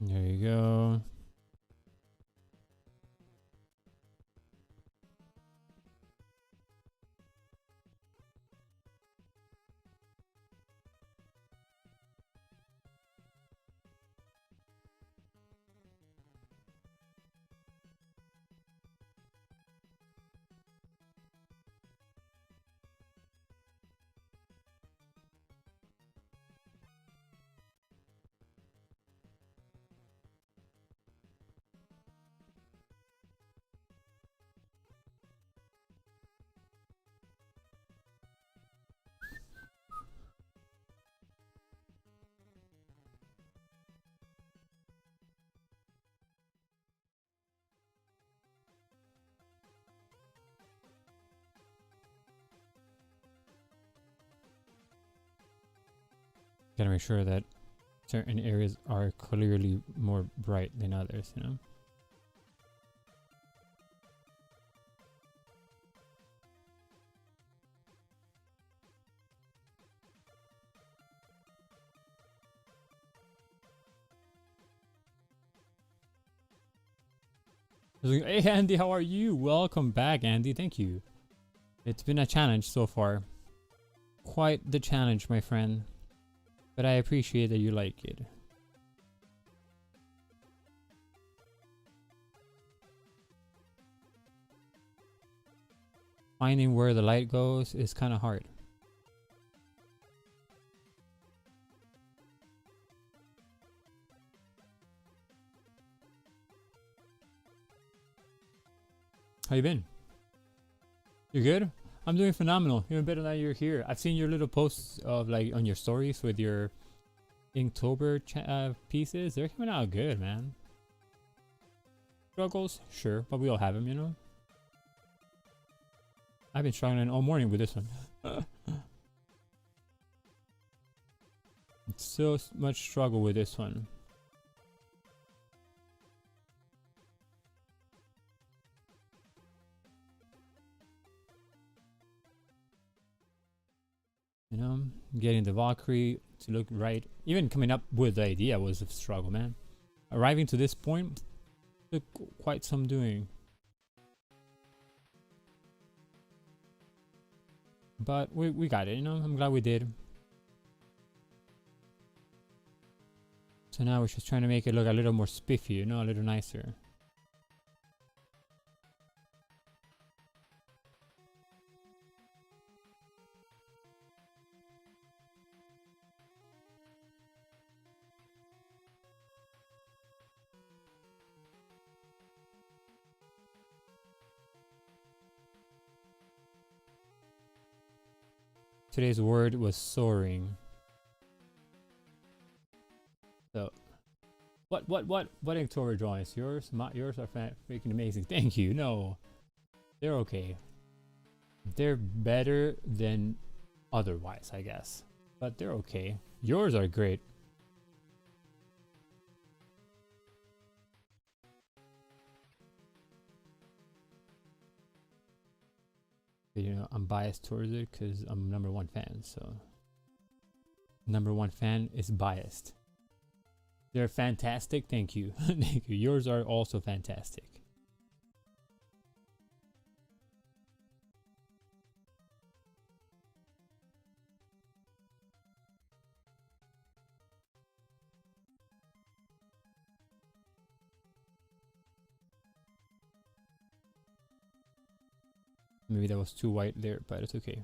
There you go. Gotta make sure that certain areas are clearly more bright than others, you know? Hey Andy, how are you? Welcome back, Andy. Thank you. It's been a challenge so far. Quite the challenge, my friend. But I appreciate that you like it. Finding where the light goes is kind of hard. How you been? You're good? I'm doing phenomenal. Even better that you're here. I've seen your little posts of like on your stories with your Inktober pieces. They're coming out good, man. Struggles? Sure, but we all have them, you know? I've been struggling all morning with this one. It's so much struggle with this one. You know, getting the Valkyrie to look right. Even coming up with the idea was a struggle, man. Arriving to this point took quite some doing. But we got it, you know? I'm glad we did. So now we're just trying to make it look a little more spiffy, you know, a little nicer. Today's word was soaring. So, what Inktober drawings? Yours are freaking amazing. Thank you. No, they're okay. They're better than otherwise, I guess. But they're okay. Yours are great. But, you know, I'm biased towards it because I'm #1 fan. So, #1 fan is biased. They're fantastic. Thank you. Thank you. Yours are also fantastic. Maybe that was too white there, but it's okay.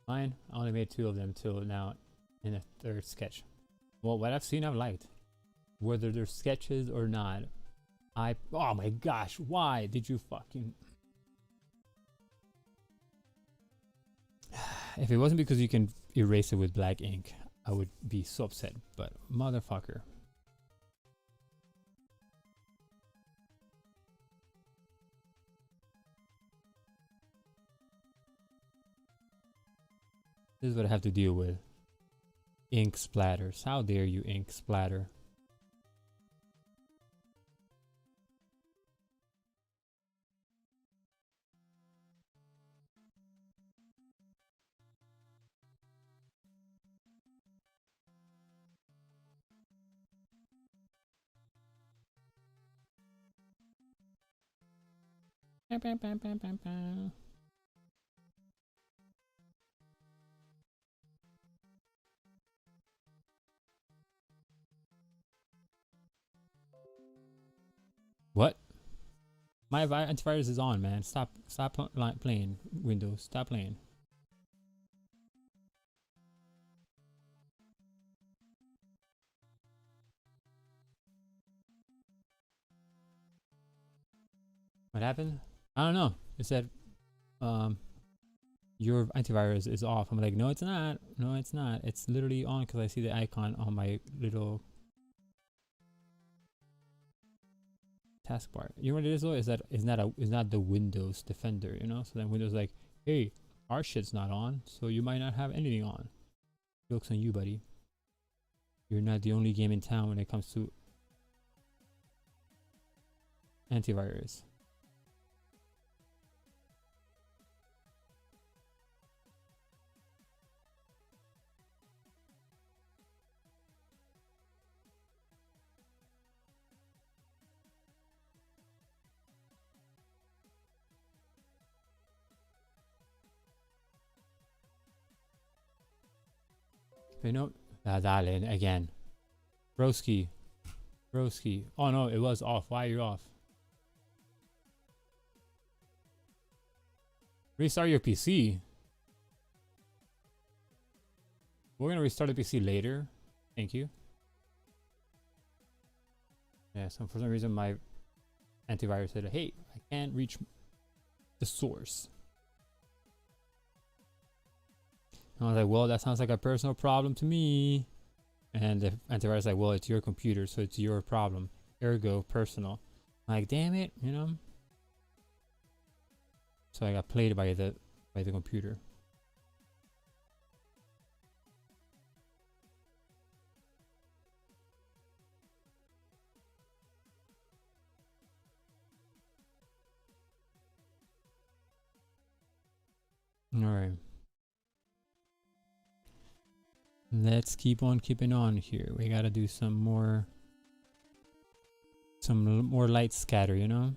Fine. I only made 2 of them till now in a 3rd sketch. Well, what I've seen, I've liked. Whether they're sketches or not, oh my gosh, why did you fucking... If it wasn't because you can erase it with black ink, I would be so upset, but motherfucker. This is what I have to deal with. Ink splatters. How dare you, ink splatter? What? My antivirus is on, man. Stop playing Windows. Stop playing. What happened? I don't know. It said, your antivirus is off. I'm like, no, it's not. No, it's not. It's literally on because I see the icon on my little taskbar. You know what it is though? Is that it's not the Windows Defender, you know? So then Windows like, hey, our shit's not on, so you might not have anything on. Joke's on you, buddy. You're not the only game in town when it comes to antivirus. You know, dale again. Broski. Oh no, it was off. Why are you off? Restart your PC. We're gonna restart the PC later. Thank you. Yeah, so for some reason my antivirus said, hey, I can't reach the source. And I was like, well, that sounds like a personal problem to me. And the antivirus is like, well, it's your computer, so it's your problem. Ergo, personal. I'm like, damn it, you know? So I got played by the computer. Alright. Let's keep on keeping on here. We gotta do some more light scatter, you know?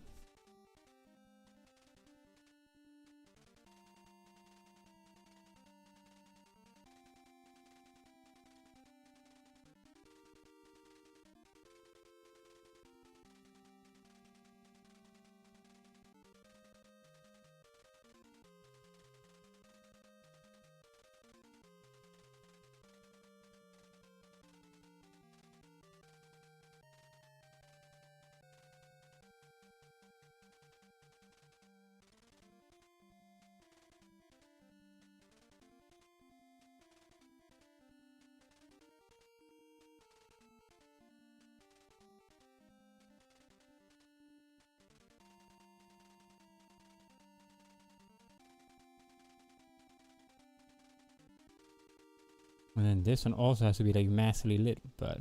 And then this one also has to be like massively lit, but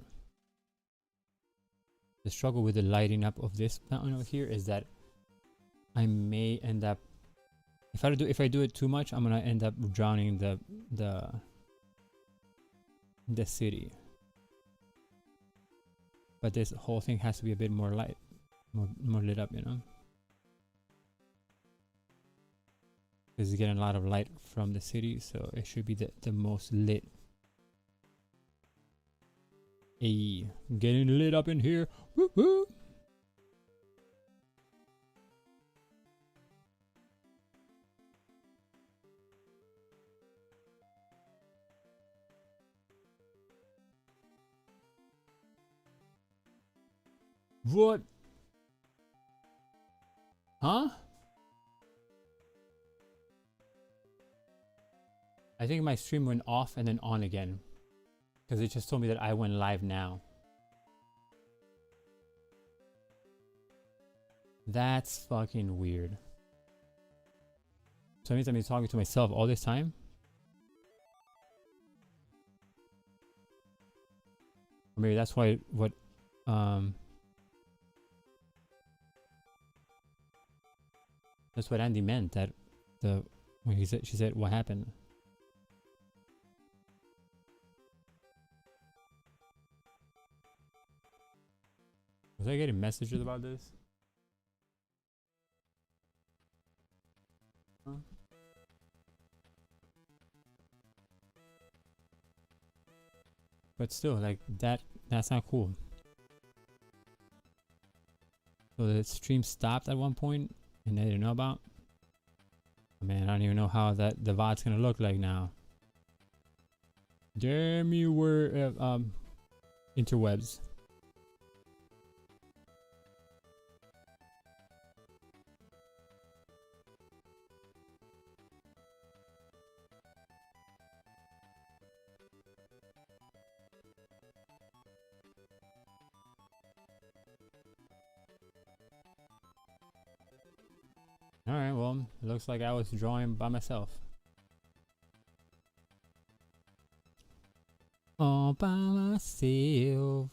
the struggle with the lighting up of this mountain over here is that I may end up, if I do it too much, I'm gonna end up drowning the city. But this whole thing has to be a bit more light, more lit up, you know? Because it's getting a lot of light from the city, so it should be the most lit. Hey, getting lit up in here. Woo woo. What? Huh? I think my stream went off and then on again. Because it just told me that I went live now. That's fucking weird. So that means I've been talking to myself all this time? Or maybe that's why that's what Andy meant, that when she said what happened. Was I getting messages about this? Huh? But still, like that's not cool. So the stream stopped at one point and I didn't know about. Man, I don't even know how the VOD's gonna look like now. Damn you were interwebs. Alright, well, it looks like I was drawing by myself. All by myself.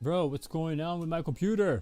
Bro, what's going on with my computer?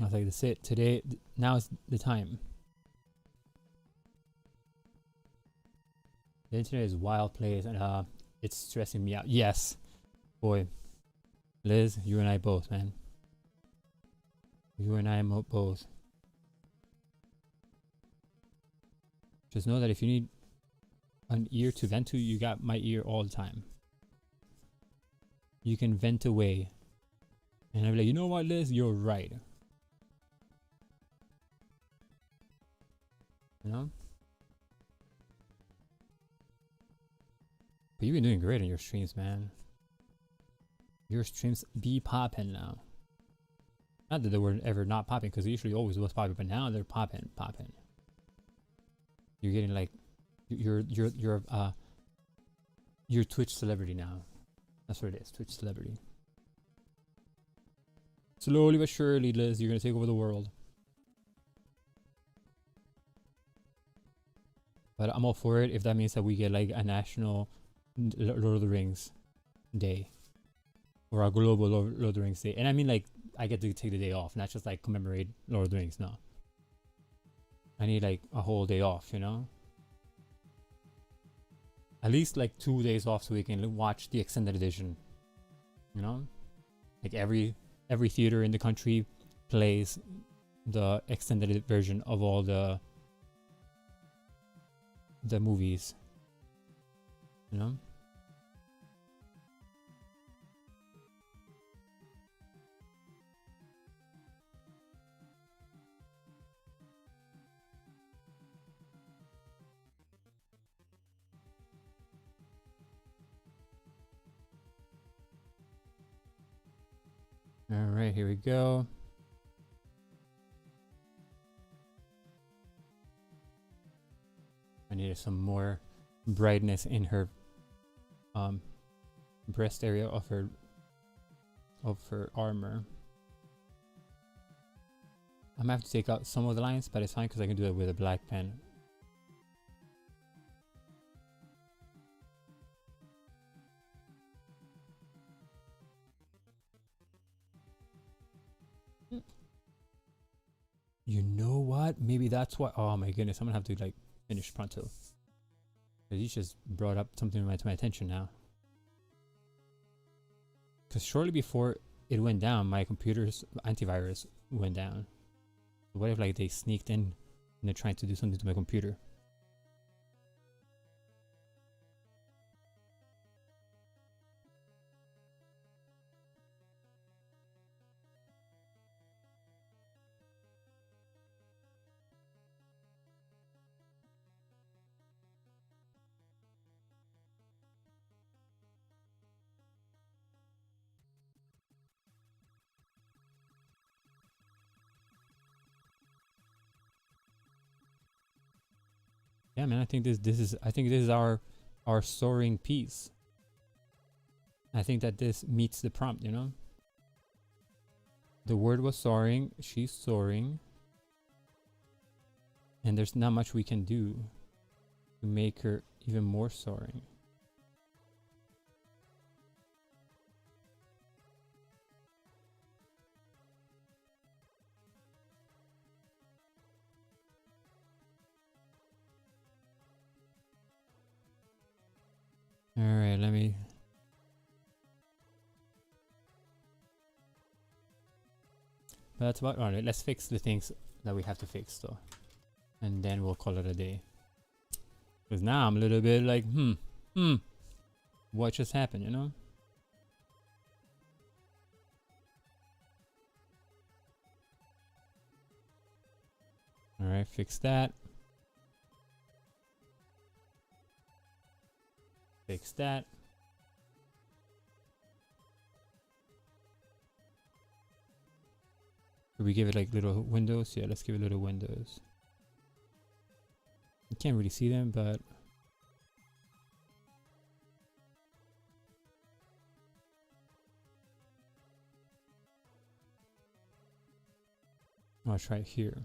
I was like, that's it. Today, now is the time. The internet is wild place, and it's stressing me out. Yes, boy, Liz, you and I both, man. You and I both. Just know that if you need an ear to vent to, you got my ear all the time. You can vent away. And I'm like, you know what, Liz? You're right. You know? But you've been doing great on your streams, man. Your streams be popping now. Not that they were ever not popping, because they usually always was popping, but now they're popping. You're getting like, you're Twitch celebrity now. That's what it is, Twitch celebrity. Slowly but surely, Liz, you're gonna take over the world. But I'm all for it if that means that we get like a national Lord of the Rings day. Or a global Lord of the Rings day. And I mean like, I get to take the day off, not just like commemorate Lord of the Rings, no. I need like a whole day off, you know? At least like 2 days off so we can watch the extended edition. You know? Like every theater in the country plays the extended version of all the movies. You know? All right, here we go. I needed some more brightness in her breast area of her armor. I'm gonna have to take out some of the lines, but it's fine because I can do it with a black pen. You know what? Maybe that's why. Oh my goodness, I'm gonna have to like finish pronto. Because you just brought up something to my attention now. Because shortly before it went down, my computer's antivirus went down. What if like they sneaked in and they're trying to do something to my computer? Yeah, man, I think this is our soaring piece. I think that this meets the prompt, you know? The word was soaring, she's soaring. And there's not much we can do to make her even more soaring. Alright, let me... But that's about... Alright, let's fix the things that we have to fix though. And then we'll call it a day. Because now I'm a little bit like, what just happened, you know? Alright, fix that. Fix that. Should we give it like little windows? Yeah, let's give it little windows. You can't really see them, but I'll try it here.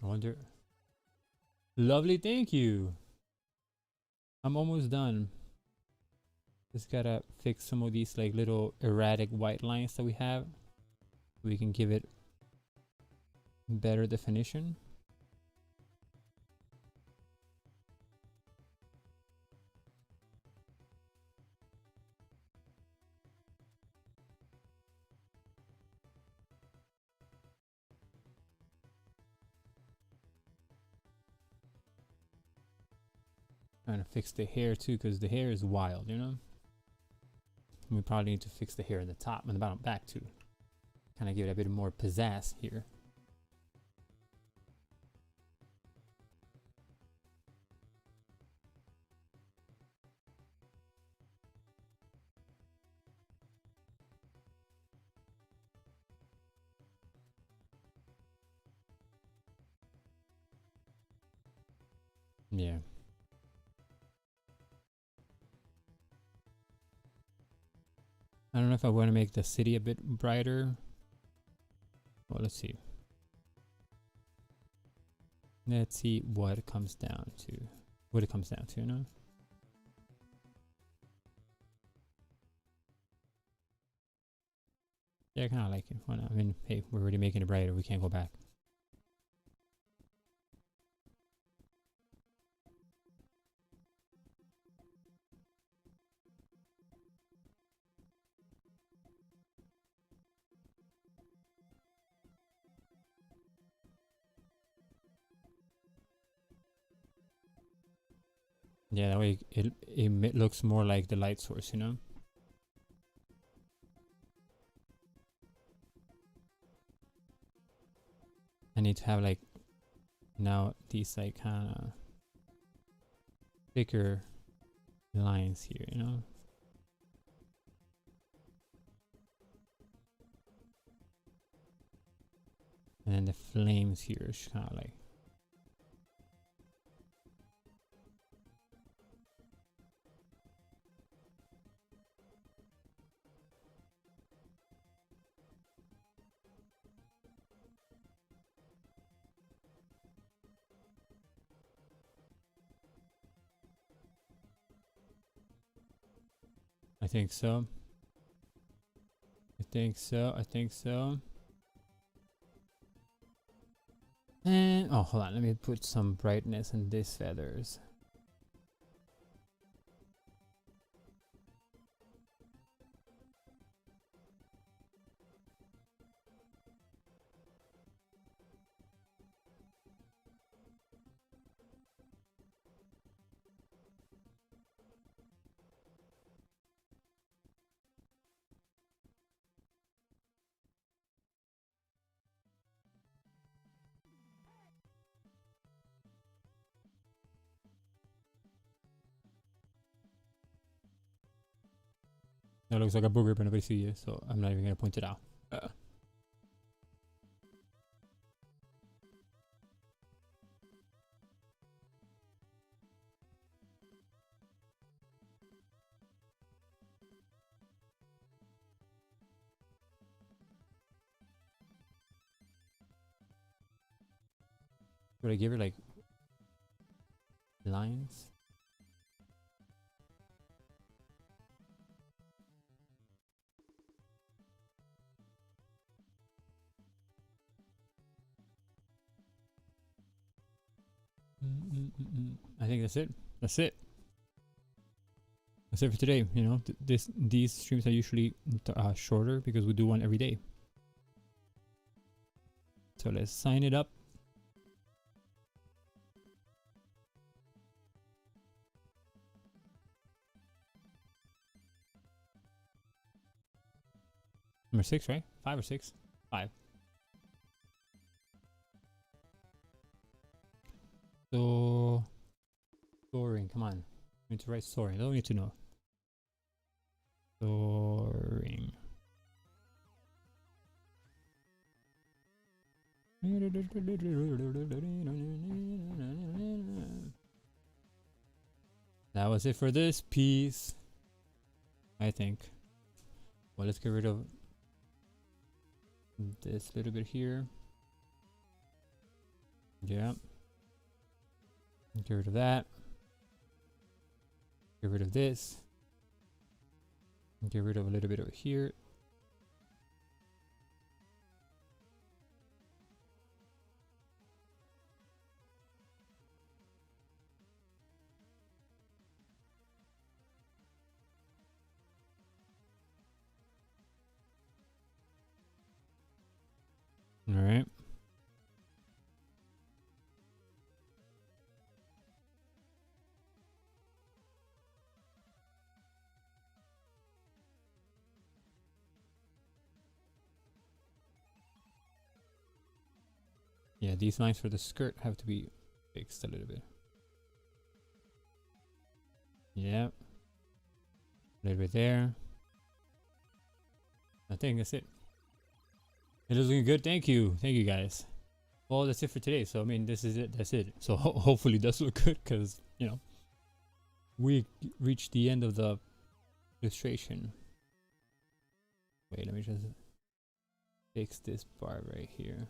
I wonder. Lovely, thank you. I'm almost done. Just gotta fix some of these like little erratic white lines that we have. We can give it better definition. Trying to fix the hair too, because the hair is wild, you know. We probably need to fix the hair in the top and the bottom back too. Kind of give it a bit more pizzazz here. Yeah. I don't know if I want to make the city a bit brighter. Well, let's see. Let's see what it comes down to. What it comes down to, you know? Yeah, I kind of like it. Why not? I mean, hey, we're already making it brighter. We can't go back. Yeah, that way it looks more like the light source, you know? I need to have like now these like kind of thicker lines here, you know? And then the flames here is kind of like. I think so. I think so. I think so. And oh, hold on. Let me put some brightness in these feathers. That looks like a booger, but nobody sees you, so I'm not even gonna point it out. Would I give her like lines? I think that's it. That's it. That's it for today. You know, these streams are usually shorter because we do one every day. So let's sign it up. Number 6, right? 5 or 6? 5. So, soaring. Come on. I need to write soaring. I don't need to know. Soaring. That was it for this piece, I think. Well, let's get rid of this little bit here. Yeah. Get rid of that. Get rid of this. Get rid of a little bit over here. All right. Yeah, these lines for the skirt have to be fixed a little bit. Yeah. A little bit there. I think that's it. It is looking good. Thank you. Thank you guys. Well, that's it for today. So, I mean, this is it. That's it. So, hopefully it does look good because, you know, we reached the end of the illustration. Wait, let me just fix this bar right here.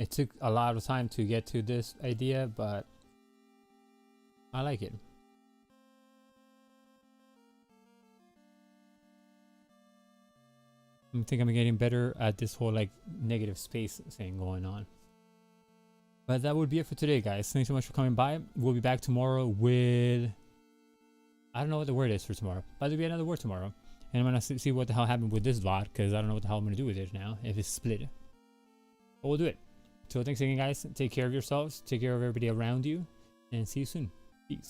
It took a lot of time to get to this idea, but I like it. I think I'm getting better at this whole like negative space thing going on. But that would be it for today, guys. Thanks so much for coming by. We'll be back tomorrow with... I don't know what the word is for tomorrow. But there'll be another word tomorrow. And I'm going to see what the hell happened with this VOD, because I don't know what the hell I'm going to do with it now, if it's split. But we'll do it. So thanks again, guys. Take care of yourselves. Take care of everybody around you. And see you soon. Peace.